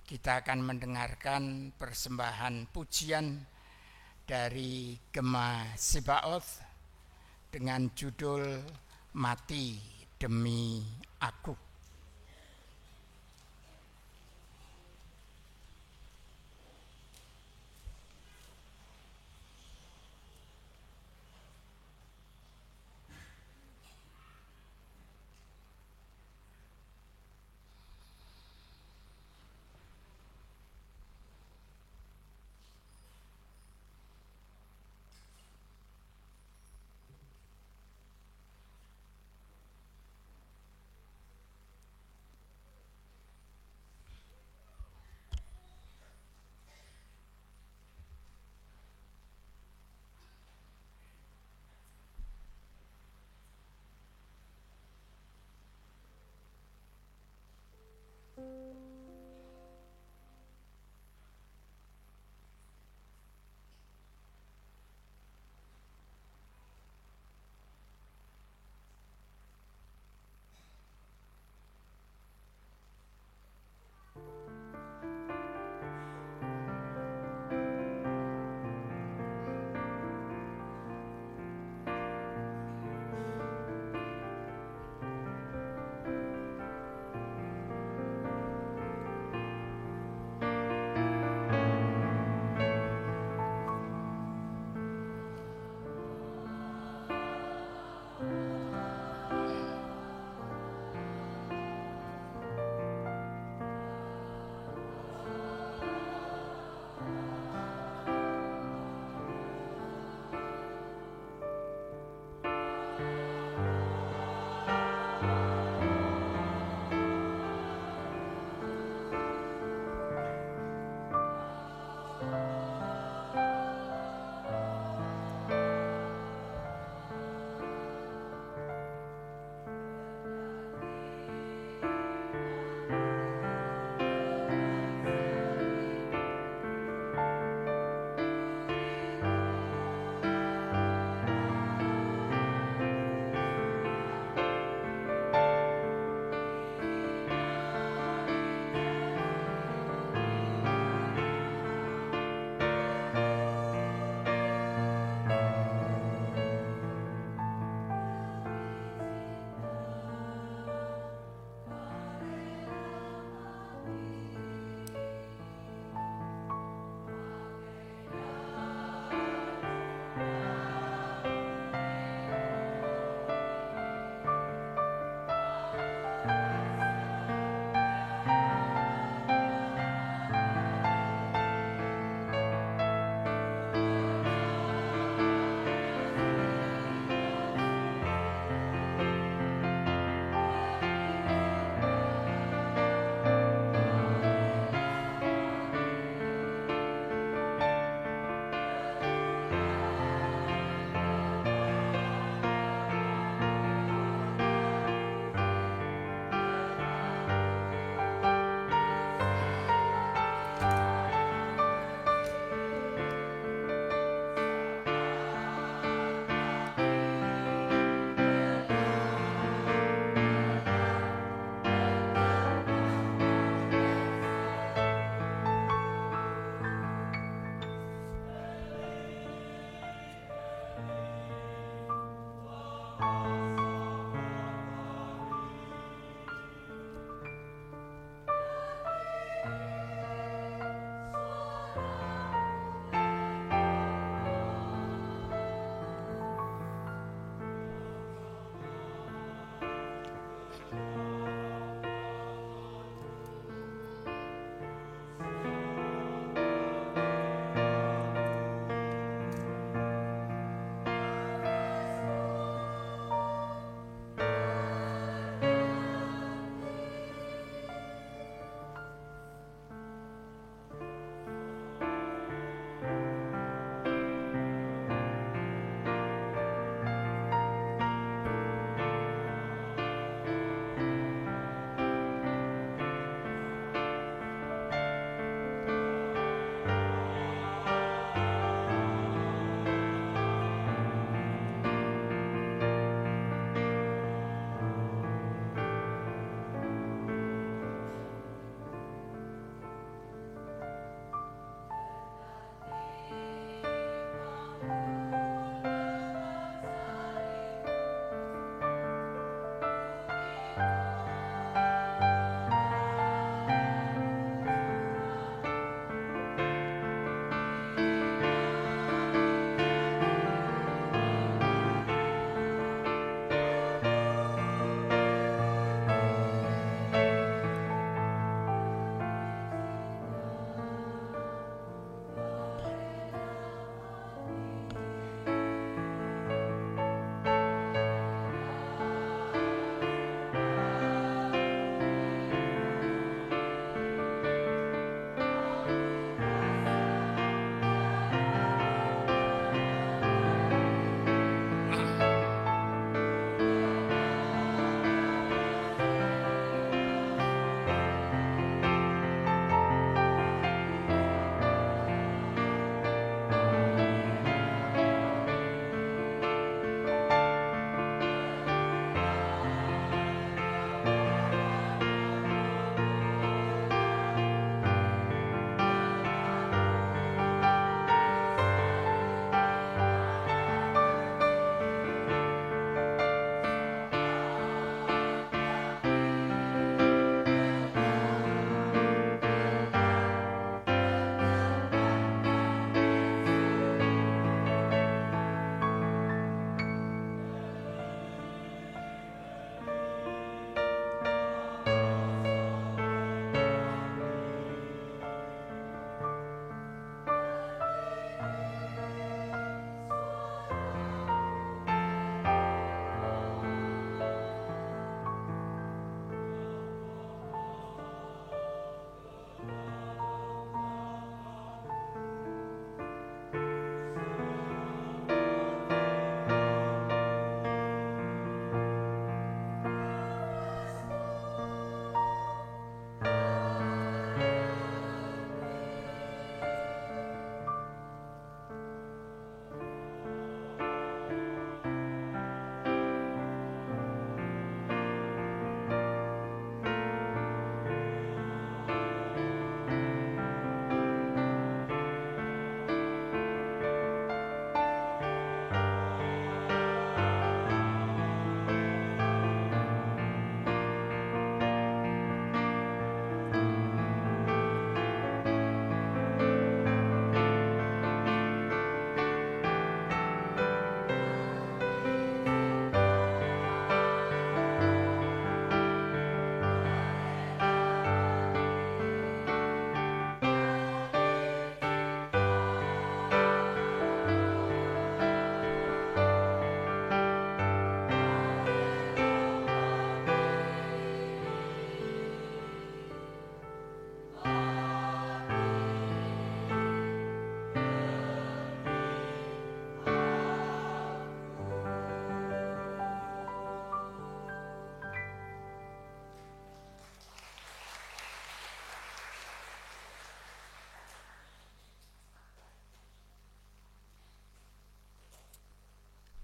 kita akan mendengarkan persembahan pujian dari Gema Sebaoth dengan judul Mati Demi Aku.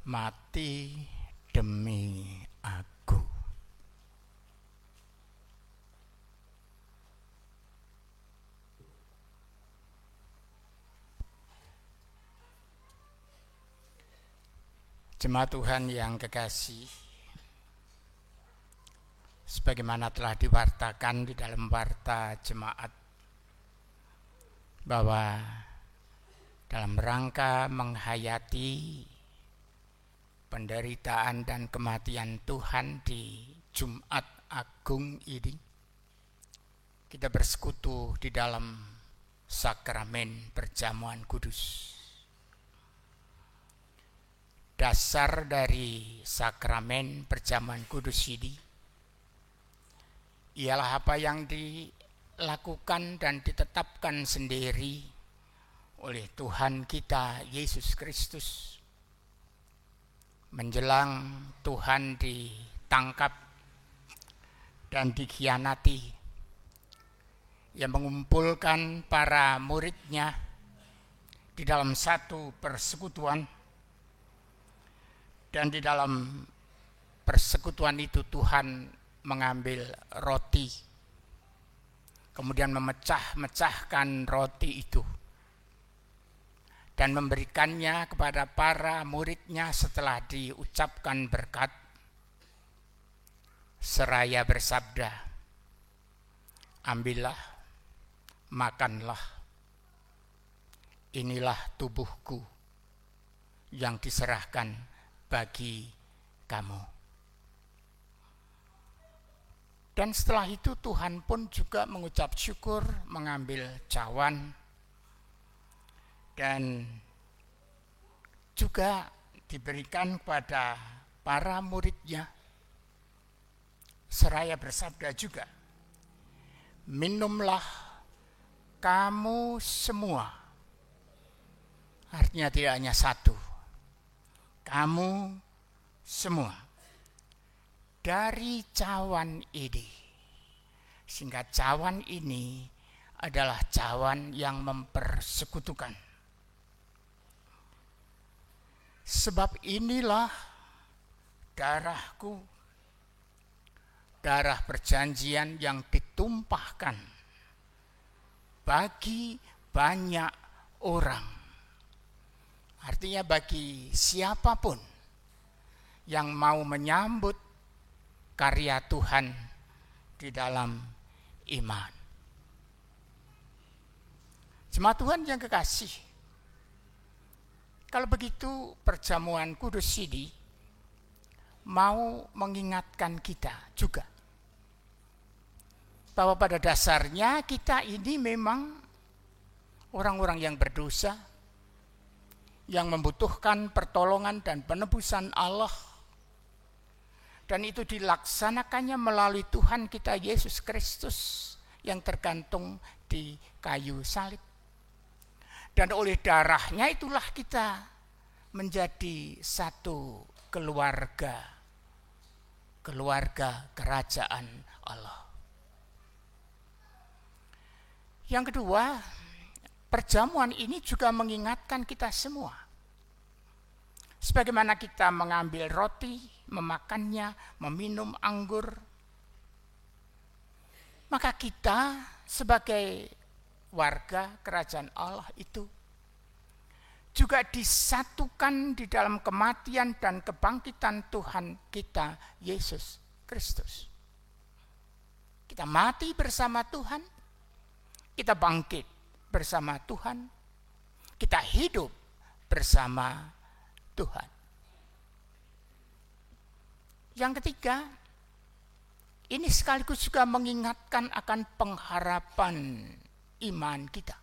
mati demi aku. Jemaat Tuhan yang kekasih, sebagaimana telah diwartakan di dalam warta jemaat bahwa dalam rangka menghayati penderitaan dan kematian Tuhan di Jumat Agung ini, kita bersekutu di dalam sakramen perjamuan kudus. Dasar dari sakramen perjamuan kudus ini ialah apa yang dilakukan dan ditetapkan sendiri oleh Tuhan kita Yesus Kristus menjelang Tuhan ditangkap dan dikhianati, yang mengumpulkan para muridnya di dalam satu persekutuan. Dan di dalam persekutuan itu Tuhan mengambil roti, kemudian memecah-mecahkan roti itu dan memberikannya kepada para muridnya setelah diucapkan berkat, seraya bersabda, "Ambillah, makanlah, inilah tubuhku yang diserahkan bagi kamu." Dan setelah itu Tuhan pun juga mengucap syukur, mengambil cawan, dan juga diberikan kepada para muridnya, seraya bersabda juga, "Minumlah kamu semua." Artinya tidak hanya satu, kamu semua dari cawan ini, sehingga cawan ini adalah cawan yang mempersekutukan. Sebab inilah darahku, darah perjanjian yang ditumpahkan bagi banyak orang. Artinya bagi siapapun yang mau menyambut karya Tuhan di dalam iman. Jemaat Tuhan yang kekasih, kalau begitu perjamuan kudus ini mau mengingatkan kita juga bahwa pada dasarnya kita ini memang orang-orang yang berdosa, yang membutuhkan pertolongan dan penebusan Allah, dan itu dilaksanakannya melalui Tuhan kita Yesus Kristus yang tergantung di kayu salib. Dan oleh darahnya itulah kita menjadi satu keluarga kerajaan Allah. Yang kedua, perjamuan ini juga mengingatkan kita semua. Sebagaimana kita mengambil roti, memakannya, meminum anggur, maka kita sebagai warga kerajaan Allah itu juga disatukan di dalam kematian dan kebangkitan Tuhan kita Yesus Kristus. Kita mati bersama Tuhan, kita bangkit bersama Tuhan, kita hidup bersama Tuhan. Yang ketiga, ini sekaligus juga mengingatkan akan pengharapan iman kita.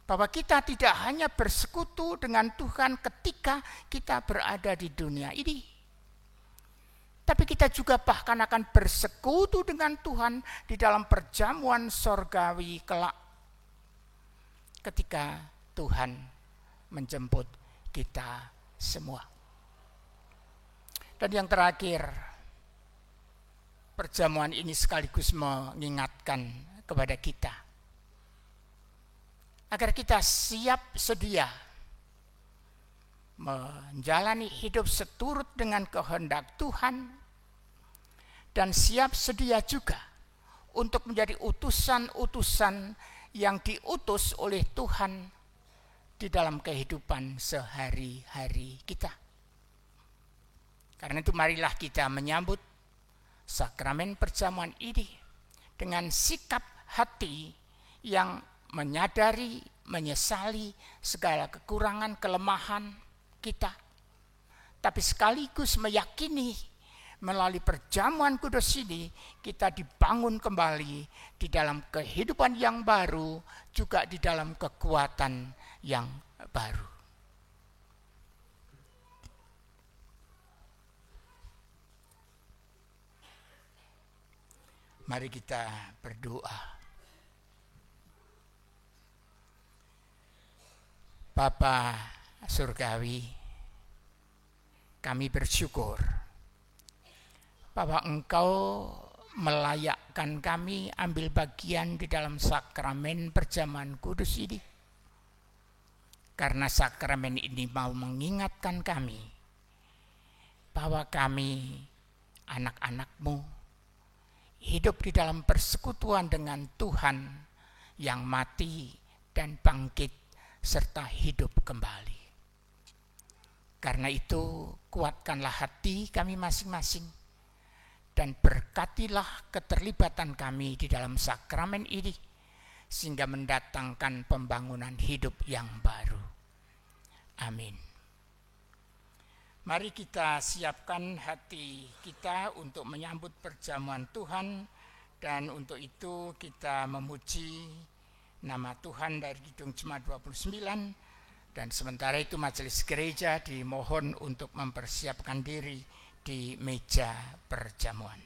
Bahwa kita tidak hanya bersekutu dengan Tuhan ketika kita berada di dunia ini, tapi kita juga bahkan akan bersekutu dengan Tuhan di dalam perjamuan sorgawi kelak, ketika Tuhan menjemput kita semua. Dan yang terakhir, perjamuan ini sekaligus mengingatkan kepada kita agar kita siap sedia menjalani hidup seturut dengan kehendak Tuhan, dan siap sedia juga untuk menjadi utusan-utusan yang diutus oleh Tuhan di dalam kehidupan sehari-hari kita. Karena itu marilah kita menyambut sakramen perjamuan ini dengan sikap hati yang menyadari, menyesali segala kekurangan, kelemahan kita, tapi sekaligus meyakini melalui perjamuan kudus ini kita dibangun kembali di dalam kehidupan yang baru, juga di dalam kekuatan yang baru. Mari kita berdoa. Bapa Surgawi, kami bersyukur bahwa Engkau melayakkan kami ambil bagian di dalam sakramen perjamuan kudus ini. Karena sakramen ini mau mengingatkan kami bahwa kami anak-anak-Mu hidup di dalam persekutuan dengan Tuhan yang mati dan bangkit serta hidup kembali. Karena itu kuatkanlah hati kami masing-masing dan berkatilah keterlibatan kami di dalam sakramen ini sehingga mendatangkan pembangunan hidup yang baru. Amin. Mari kita siapkan hati kita untuk menyambut perjamuan Tuhan, dan untuk itu kita memuji nama Tuhan dari Kidung Jemaat 29, dan sementara itu majelis gereja dimohon untuk mempersiapkan diri di meja perjamuan.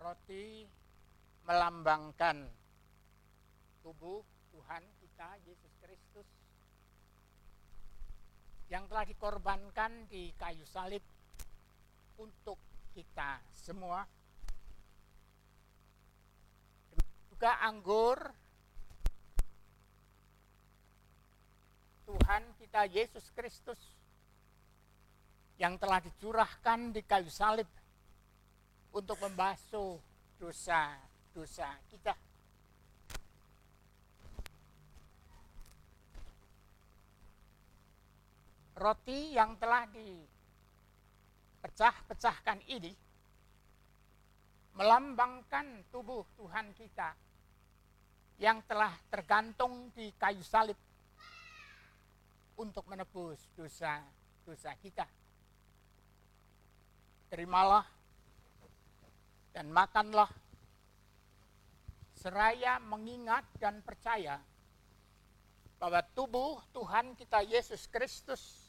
Roti melambangkan tubuh Tuhan kita Yesus Kristus yang telah dikorbankan di kayu salib untuk kita semua. Juga anggur Tuhan kita Yesus Kristus yang telah dicurahkan di kayu salib untuk membasuh dosa-dosa kita. Roti yang telah dipecah-pecahkan ini melambangkan tubuh Tuhan kita yang telah tergantung di kayu salib untuk menebus dosa-dosa kita. Terimalah dan makanlah seraya mengingat dan percaya bahwa tubuh Tuhan kita Yesus Kristus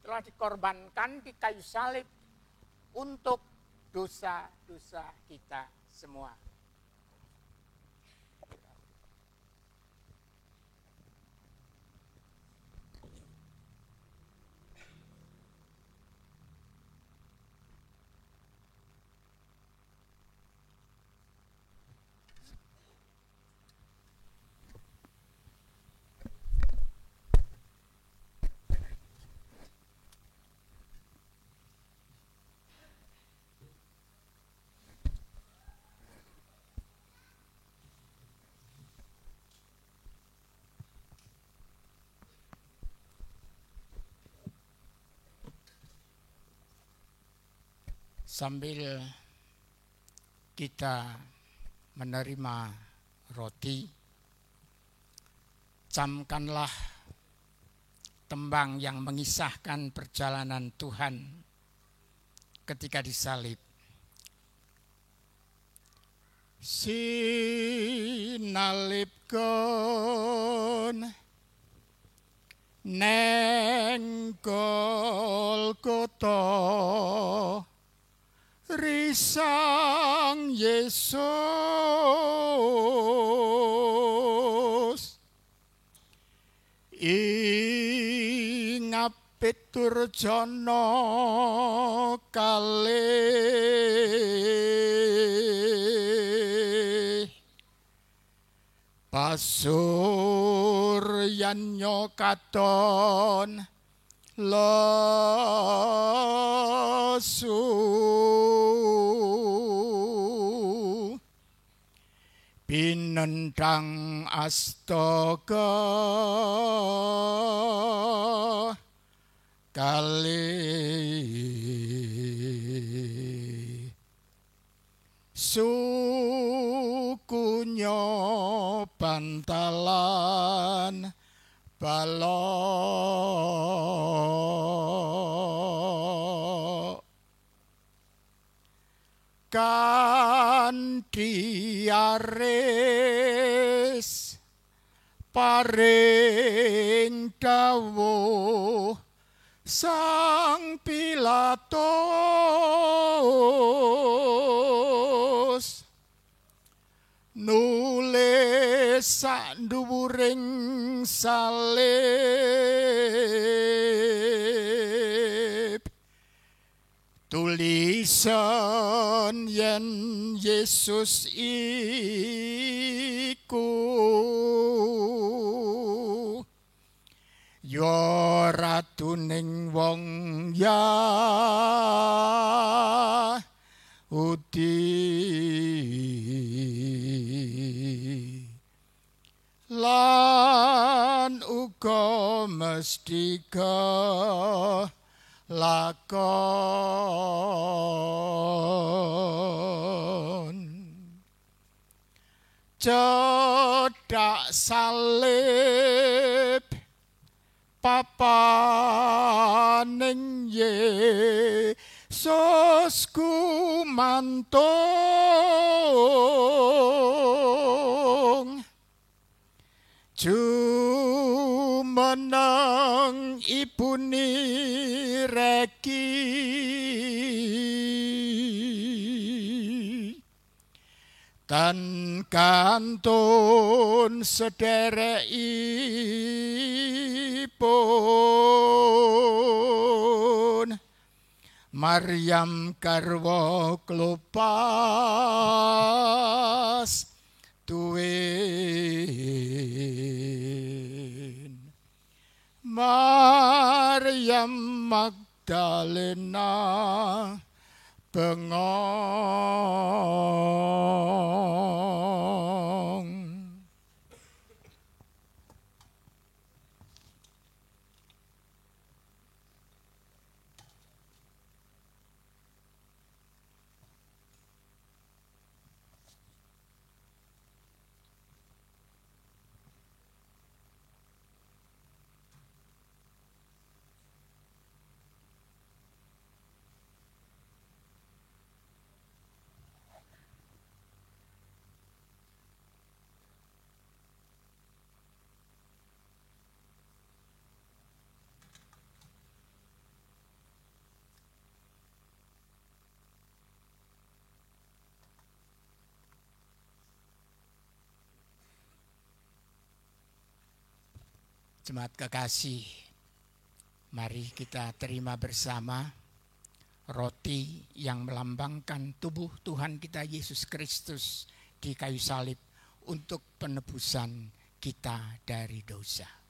telah dikorbankan di kayu salib untuk dosa-dosa kita semua. Sambil kita menerima roti, camkanlah tembang yang mengisahkan perjalanan Tuhan ketika disalib. Sinalipkeun neng Golgota risang Yesus ingapit durjana kalih pasuryannya katon lesu pinendang astaga kalih sukunya bantalan balok kanthi aris paring dawuh Sang Pilatus nulis saknduwuring salib tulisan yen Yesus iku ya ratuning wong Yahudi lan uga mesti lakon cedhak salib papaning Yesus kumantung jumeneng ibune reki kan kantun sederekipun Maryam garwa Klopas tuwin Maryam Magdalena bengong. Jemaat kekasih, mari kita terima bersama roti yang melambangkan tubuh Tuhan kita Yesus Kristus di kayu salib untuk penebusan kita dari dosa.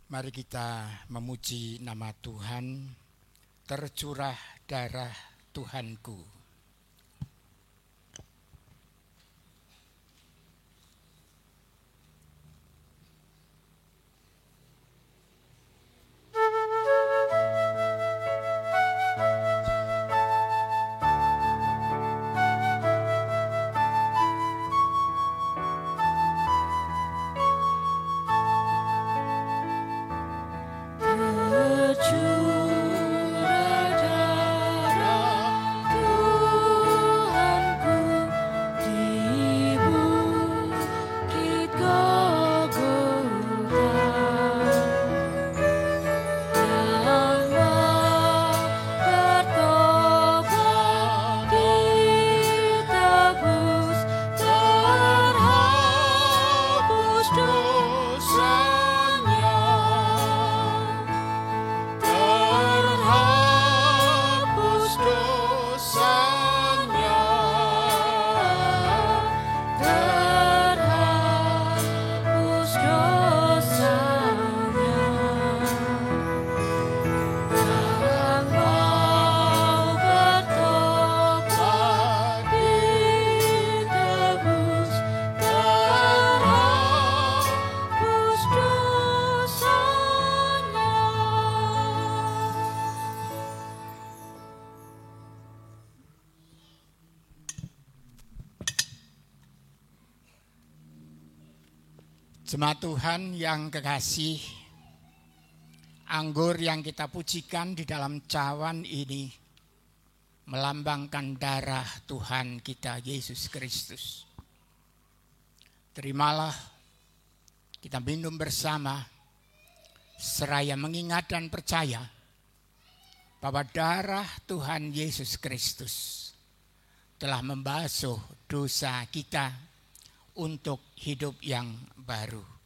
Mari kita memuji nama Tuhan, tercurah darah Tuhanku. Jemaat Tuhan yang kekasih, anggur yang kita pujikan di dalam cawan ini melambangkan darah Tuhan kita Yesus Kristus. Terimalah, kita minum bersama, seraya mengingat dan percaya bahwa darah Tuhan Yesus Kristus telah membasuh dosa kita untuk hidup yang baru.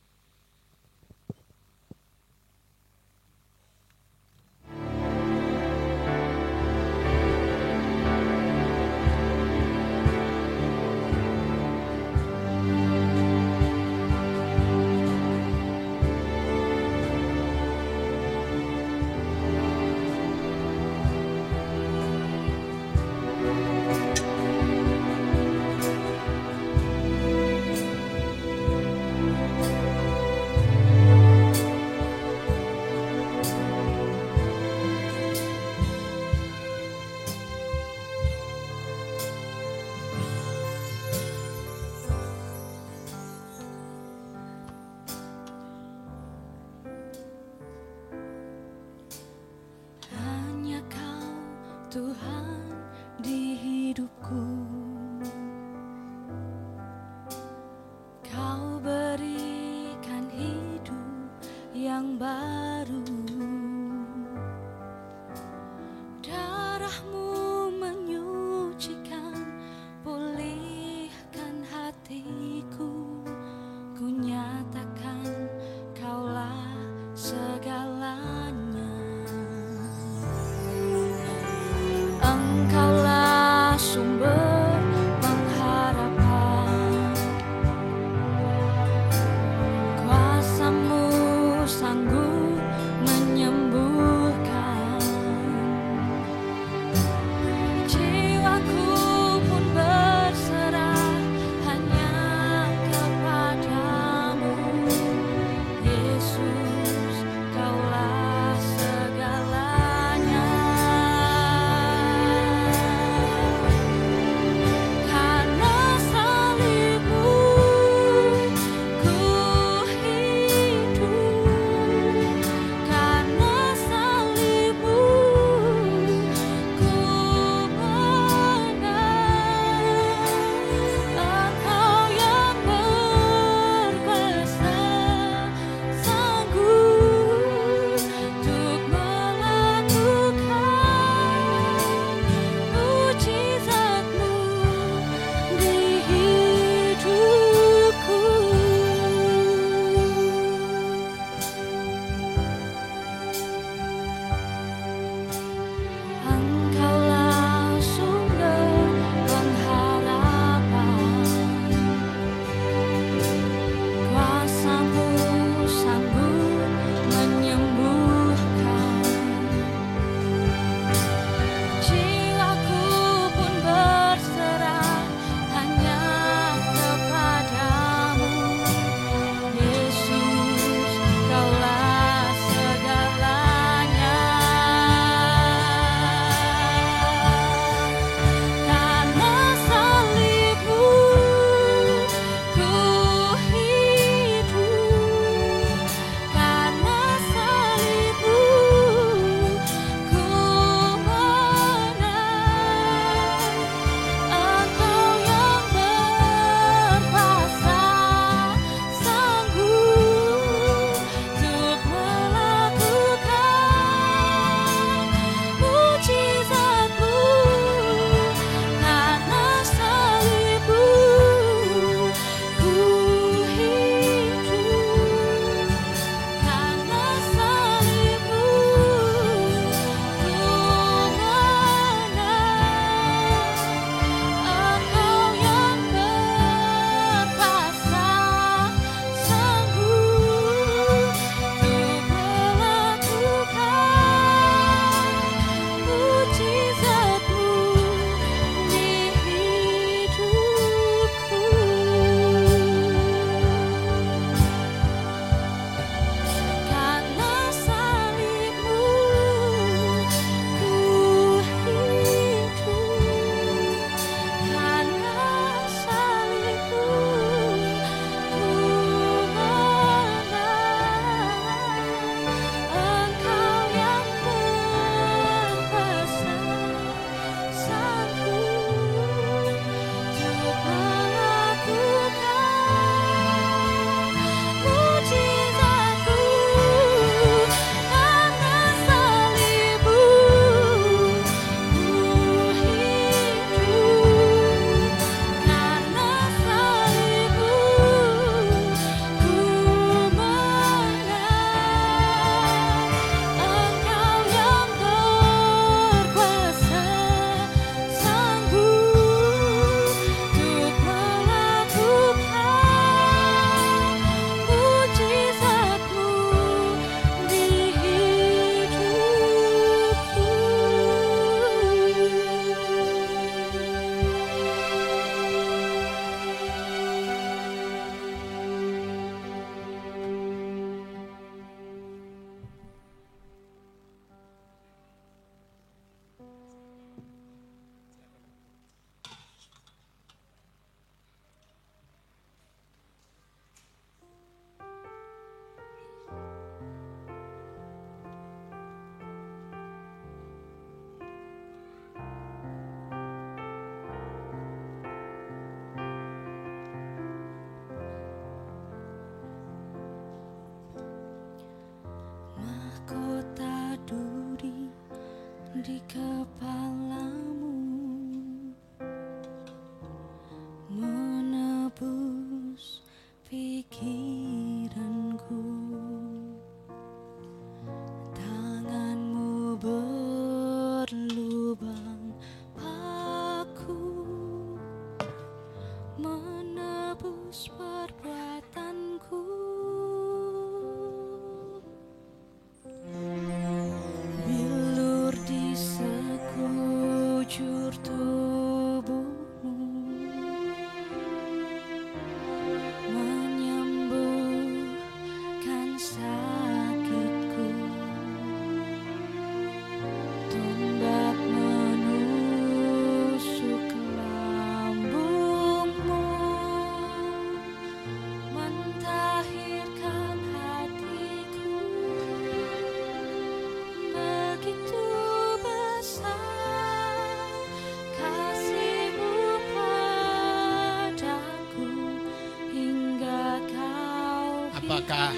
Apakah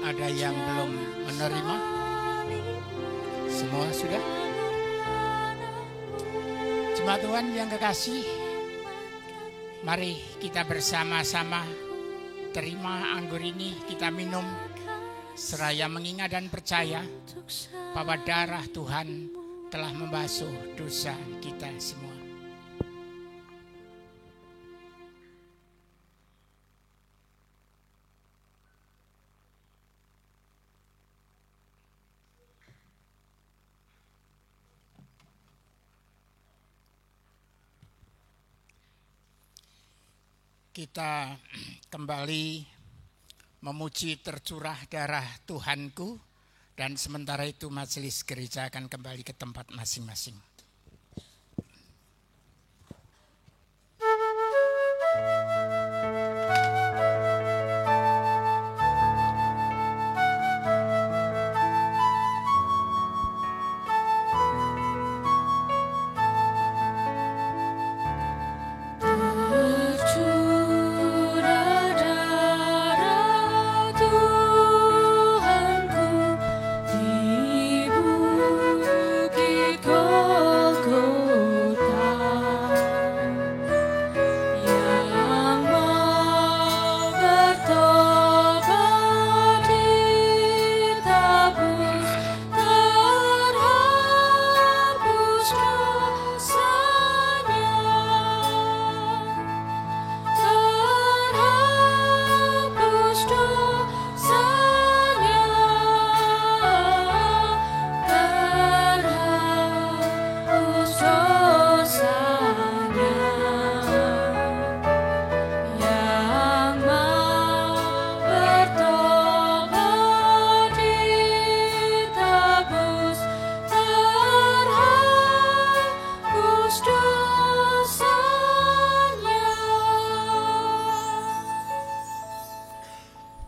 ada yang belum menerima? Semua sudah? Jemaat Tuhan yang kekasih, mari kita bersama-sama terima anggur ini, kita minum seraya mengingat dan percaya bahwa darah Tuhan telah membasuh dosa kita semua. Kita kembali memuji tercurah darah Tuhanku, dan sementara itu majelis gereja akan kembali ke tempat masing-masing.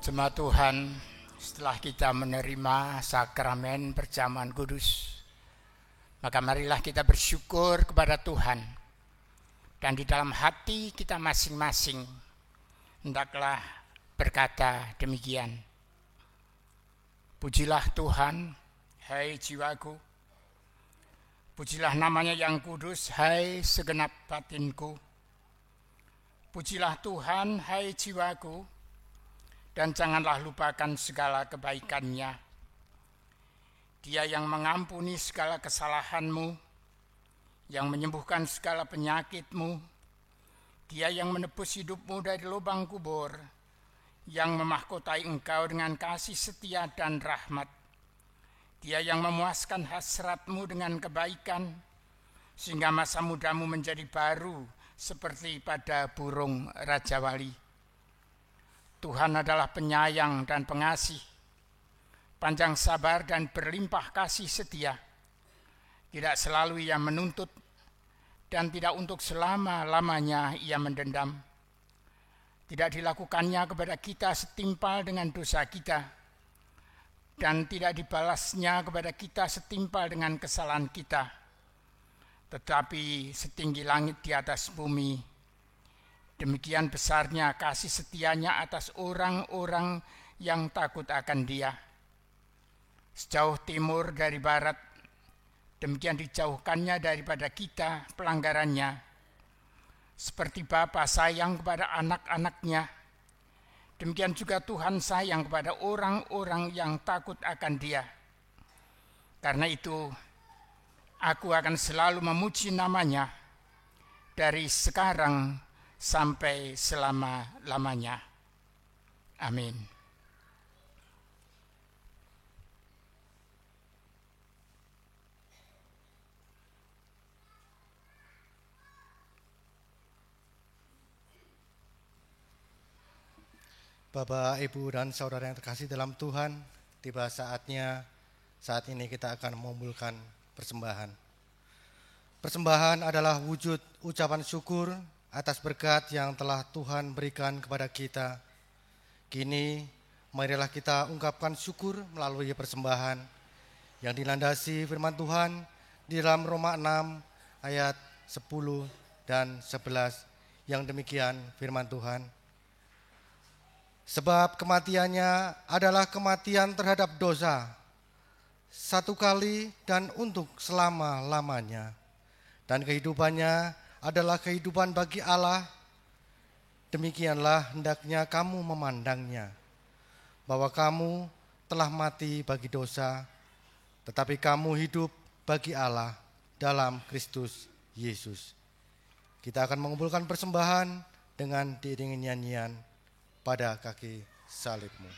Jemaat Tuhan, setelah kita menerima sakramen perjamuan kudus, maka marilah kita bersyukur kepada Tuhan. Dan di dalam hati kita masing-masing, hendaklah berkata demikian. Pujilah Tuhan, hai jiwaku. Pujilah namanya yang kudus, hai segenap batinku. Pujilah Tuhan, hai jiwaku. Dan janganlah lupakan segala kebaikannya. Dia yang mengampuni segala kesalahanmu, yang menyembuhkan segala penyakitmu, Dia yang menebus hidupmu dari lubang kubur, yang memahkotai engkau dengan kasih setia dan rahmat. Dia yang memuaskan hasratmu dengan kebaikan, sehingga masa mudamu menjadi baru seperti pada burung Raja Wali. Tuhan adalah penyayang dan pengasih, panjang sabar dan berlimpah kasih setia. Tidak selalu Ia menuntut, dan tidak untuk selama-lamanya Ia mendendam. Tidak dilakukannya kepada kita setimpal dengan dosa kita, dan tidak dibalasnya kepada kita setimpal dengan kesalahan kita. Tetapi setinggi langit di atas bumi, demikian besarnya kasih setianya atas orang-orang yang takut akan Dia. Sejauh timur dari barat, demikian dijauhkannya daripada kita pelanggarannya. Seperti Bapa sayang kepada anak-anaknya, demikian juga Tuhan sayang kepada orang-orang yang takut akan Dia. Karena itu, aku akan selalu memuji namanya dari sekarang sampai selama-lamanya. Amin. Bapak, Ibu, dan saudara yang terkasih dalam Tuhan, tiba saatnya saat ini kita akan mengumpulkan persembahan. Persembahan adalah wujud ucapan syukur atas berkat yang telah Tuhan berikan kepada kita. Kini, marilah kita ungkapkan syukur melalui persembahan yang dilandasi firman Tuhan di dalam Roma 6 ayat 10 dan 11 yang demikian firman Tuhan. Sebab kematiannya adalah kematian terhadap dosa, satu kali dan untuk selama-lamanya. Dan kehidupannya adalah kehidupan bagi Allah. Demikianlah hendaknya kamu memandangnya, bahwa kamu telah mati bagi dosa, tetapi kamu hidup bagi Allah dalam Kristus Yesus. Kita akan mengumpulkan persembahan dengan diiringi nyanyian pada kaki salibmu.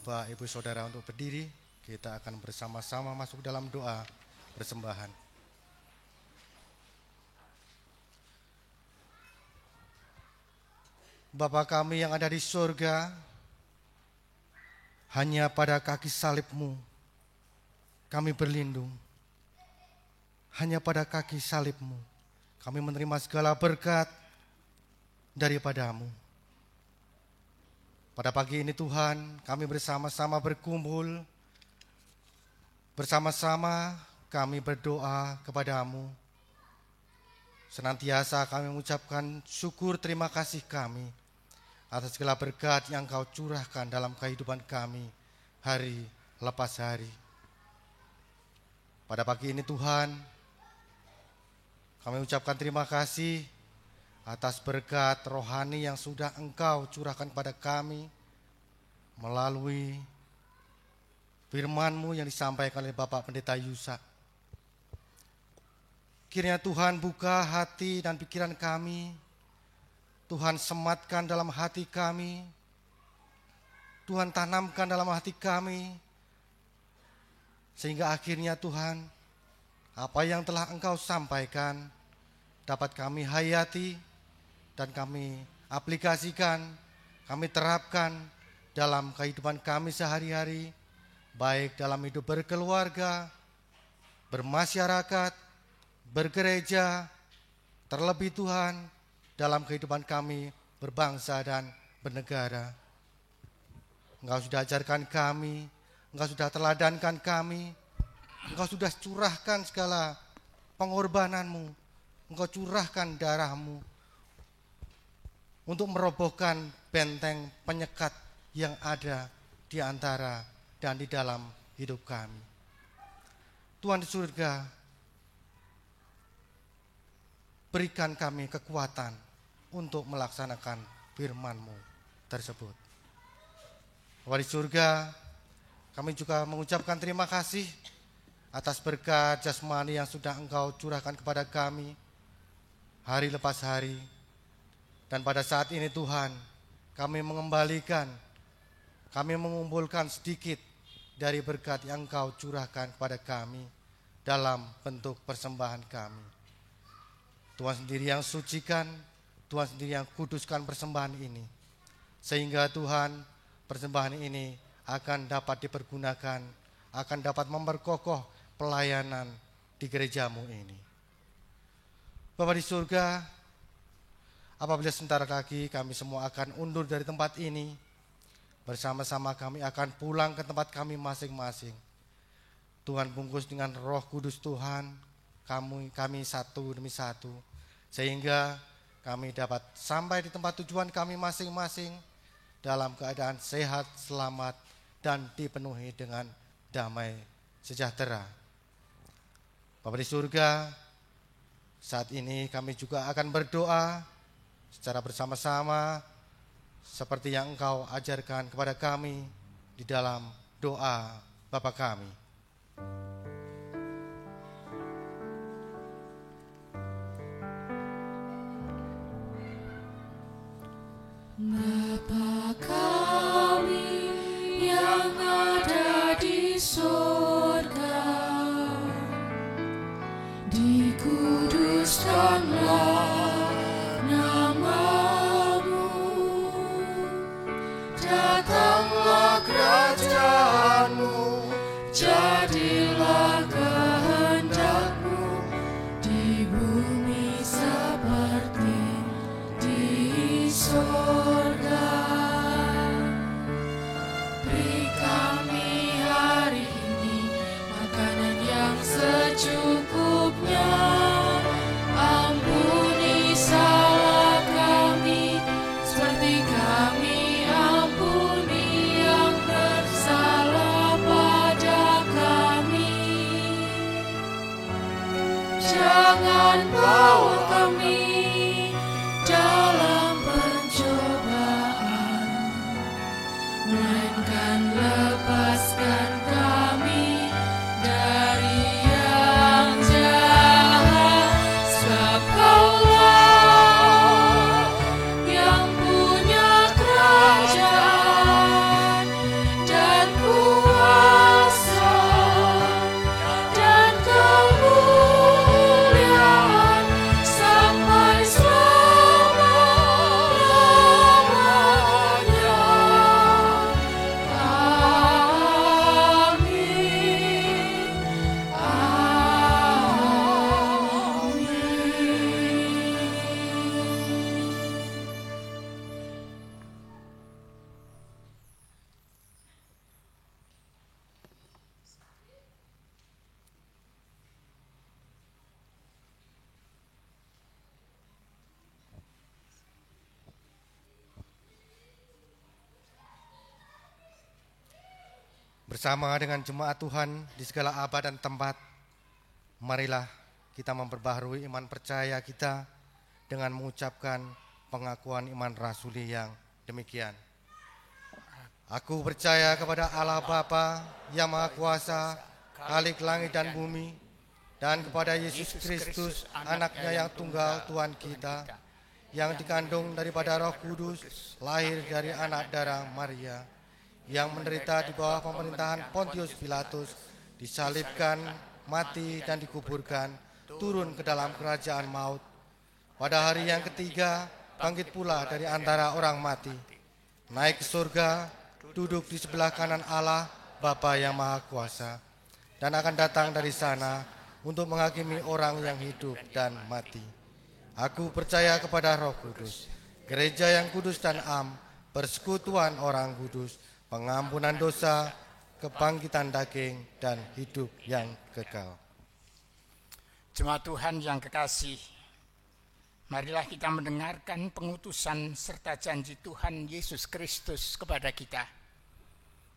Bapak, Ibu, Saudara untuk berdiri, kita akan bersama-sama masuk dalam doa persembahan. Bapa kami yang ada di surga, hanya pada kaki salib-Mu kami berlindung. Hanya pada kaki salib-Mu kami menerima segala berkat daripada-Mu. Pada pagi ini Tuhan, kami bersama-sama berkumpul, bersama-sama kami berdoa kepada-Mu. Senantiasa kami mengucapkan syukur terima kasih kami atas segala berkat yang Engkau curahkan dalam kehidupan kami hari lepas hari. Pada pagi ini Tuhan, kami ucapkan terima kasih atas berkat rohani yang sudah Engkau curahkan kepada kami melalui firman-Mu yang disampaikan oleh Bapak Pendeta Yusak. Kiranya Tuhan buka hati dan pikiran kami, Tuhan sematkan dalam hati kami, Tuhan tanamkan dalam hati kami, sehingga akhirnya Tuhan, apa yang telah Engkau sampaikan dapat kami hayati dan kami aplikasikan, kami terapkan dalam kehidupan kami sehari-hari, baik dalam hidup berkeluarga, bermasyarakat, bergereja, terlebih Tuhan dalam kehidupan kami berbangsa dan bernegara. Engkau sudah ajarkan kami, Engkau sudah teladankan kami, Engkau sudah curahkan segala pengorbanan-Mu, Engkau curahkan darah-Mu untuk merobohkan benteng penyekat yang ada di antara dan di dalam hidup kami. Tuhan di surga, berikan kami kekuatan untuk melaksanakan firman-Mu tersebut. Bapa di surga, kami juga mengucapkan terima kasih atas berkat jasmani yang sudah Engkau curahkan kepada kami hari lepas hari. Dan pada saat ini Tuhan, kami mengembalikan, kami mengumpulkan sedikit dari berkat yang Engkau curahkan kepada kami dalam bentuk persembahan kami. Tuhan sendiri yang sucikan, Tuhan sendiri yang kuduskan persembahan ini. Sehingga Tuhan, persembahan ini akan dapat dipergunakan, akan dapat memperkokoh pelayanan di gereja-Mu ini. Bapa di surga, apabila sebentar lagi kami semua akan undur dari tempat ini, bersama-sama kami akan pulang ke tempat kami masing-masing. Tuhan bungkus dengan Roh Kudus Tuhan, kami satu demi satu, sehingga kami dapat sampai di tempat tujuan kami masing-masing dalam keadaan sehat, selamat, dan dipenuhi dengan damai sejahtera. Bapa di surga, saat ini kami juga akan berdoa secara bersama-sama seperti yang Engkau ajarkan kepada kami di dalam doa Bapa kami. Bapa kami yang ada di surga, dikuduskanlah nama-Mu, datanglah kerajaan-Mu, jadilah kehendak-Mu di bumi seperti di surga. Beri kami hari ini makanan yang secukupnya. Ampuni salah kami seperti kami ampuni yang bersalah pada kami. Jangan bawa kami dalam pencobaan, melainkan lepaskan kami dari yang jahat. Sebab Kaulah yang punya kerajaan dan kuasa dan kemuliaan sampai Bersama dengan jemaat Tuhan di segala abad dan tempat, marilah kita memperbaharui iman percaya kita dengan mengucapkan pengakuan iman rasuli yang demikian. Aku percaya kepada Allah Bapa yang Maha Kuasa, Khalik langit dan bumi, dan kepada Yesus Kristus, anaknya yang tunggal Tuhan kita, yang dikandung daripada Roh Kudus, lahir dari anak darah Maria, yang menderita di bawah pemerintahan Pontius Pilatus, disalibkan, mati dan dikuburkan, turun ke dalam kerajaan maut. Pada hari yang ketiga, bangkit pula dari antara orang mati, naik ke surga, duduk di sebelah kanan Allah, Bapa yang Maha Kuasa, dan akan datang dari sana untuk menghakimi orang yang hidup dan mati. Aku percaya kepada Roh Kudus, gereja yang kudus dan am, persekutuan orang kudus, pengampunan dosa, kebangkitan daging, dan hidup yang kekal. Jemaat Tuhan yang kekasih, marilah kita mendengarkan pengutusan serta janji Tuhan Yesus Kristus kepada kita.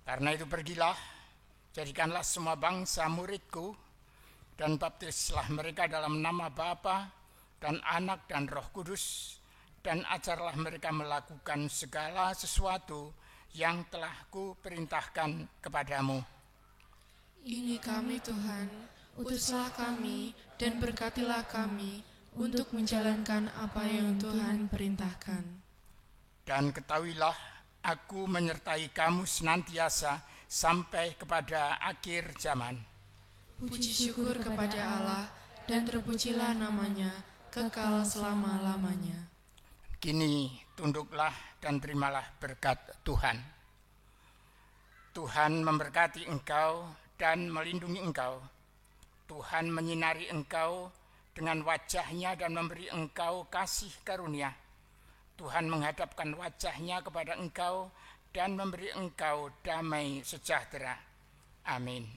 Karena itu pergilah, jadikanlah semua bangsa muridku, dan baptislah mereka dalam nama Bapa dan Anak dan Roh Kudus, dan ajarlah mereka melakukan segala sesuatu yang telah kuperintahkan kepadamu. Ini kami Tuhan, utuslah kami dan berkatilah kami untuk menjalankan apa yang Tuhan perintahkan. Dan ketahuilah, aku menyertai kamu senantiasa sampai kepada akhir zaman. Puji syukur kepada Allah dan terpujilah namanya kekal selama-lamanya. Kini tunduklah dan terimalah berkat Tuhan. Tuhan memberkati engkau dan melindungi engkau. Tuhan menyinari engkau dengan wajah-Nya dan memberi engkau kasih karunia. Tuhan menghadapkan wajah-Nya kepada engkau dan memberi engkau damai sejahtera. Amin.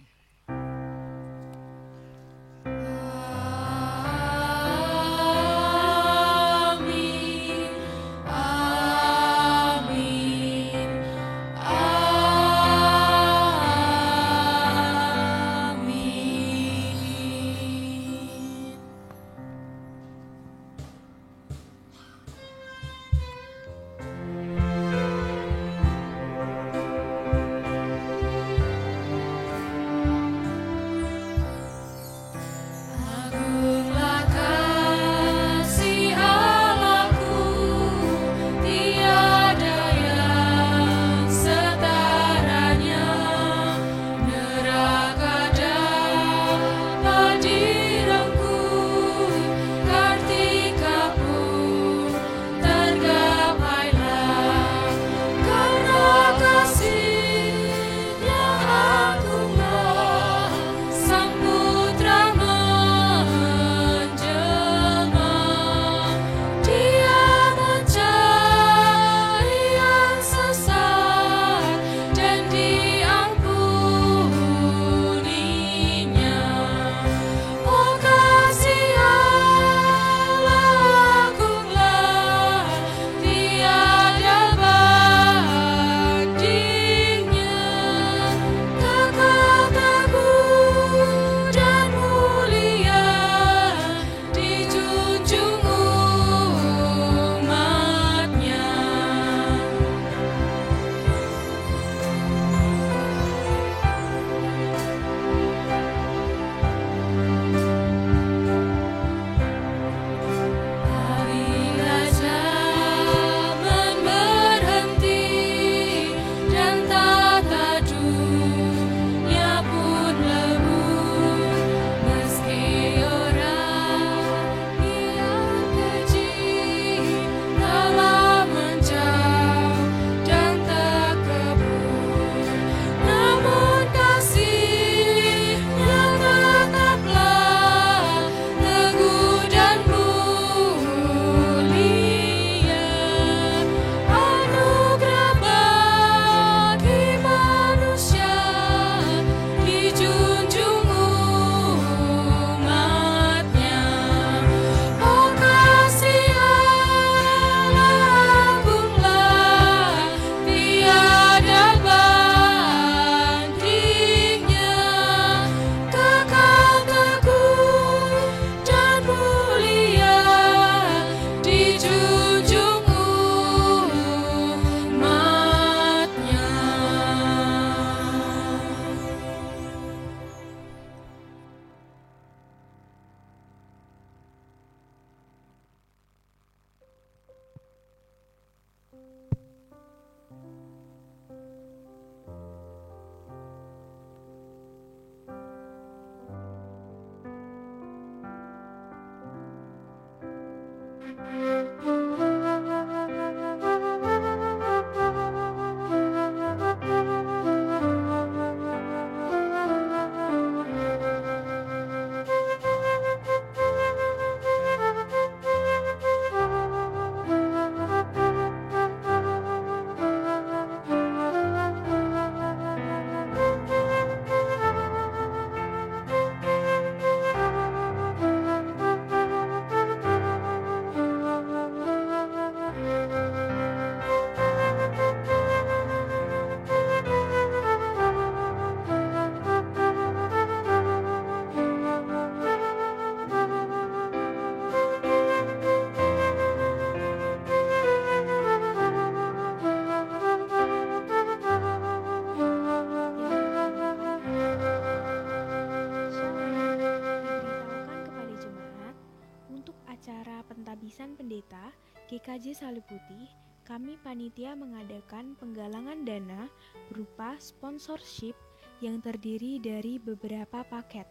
Pentabisan Pendeta GKJ Salib Putih, kami panitia mengadakan penggalangan dana berupa sponsorship yang terdiri dari beberapa paket.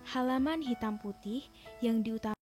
Halaman hitam putih yang diutamakan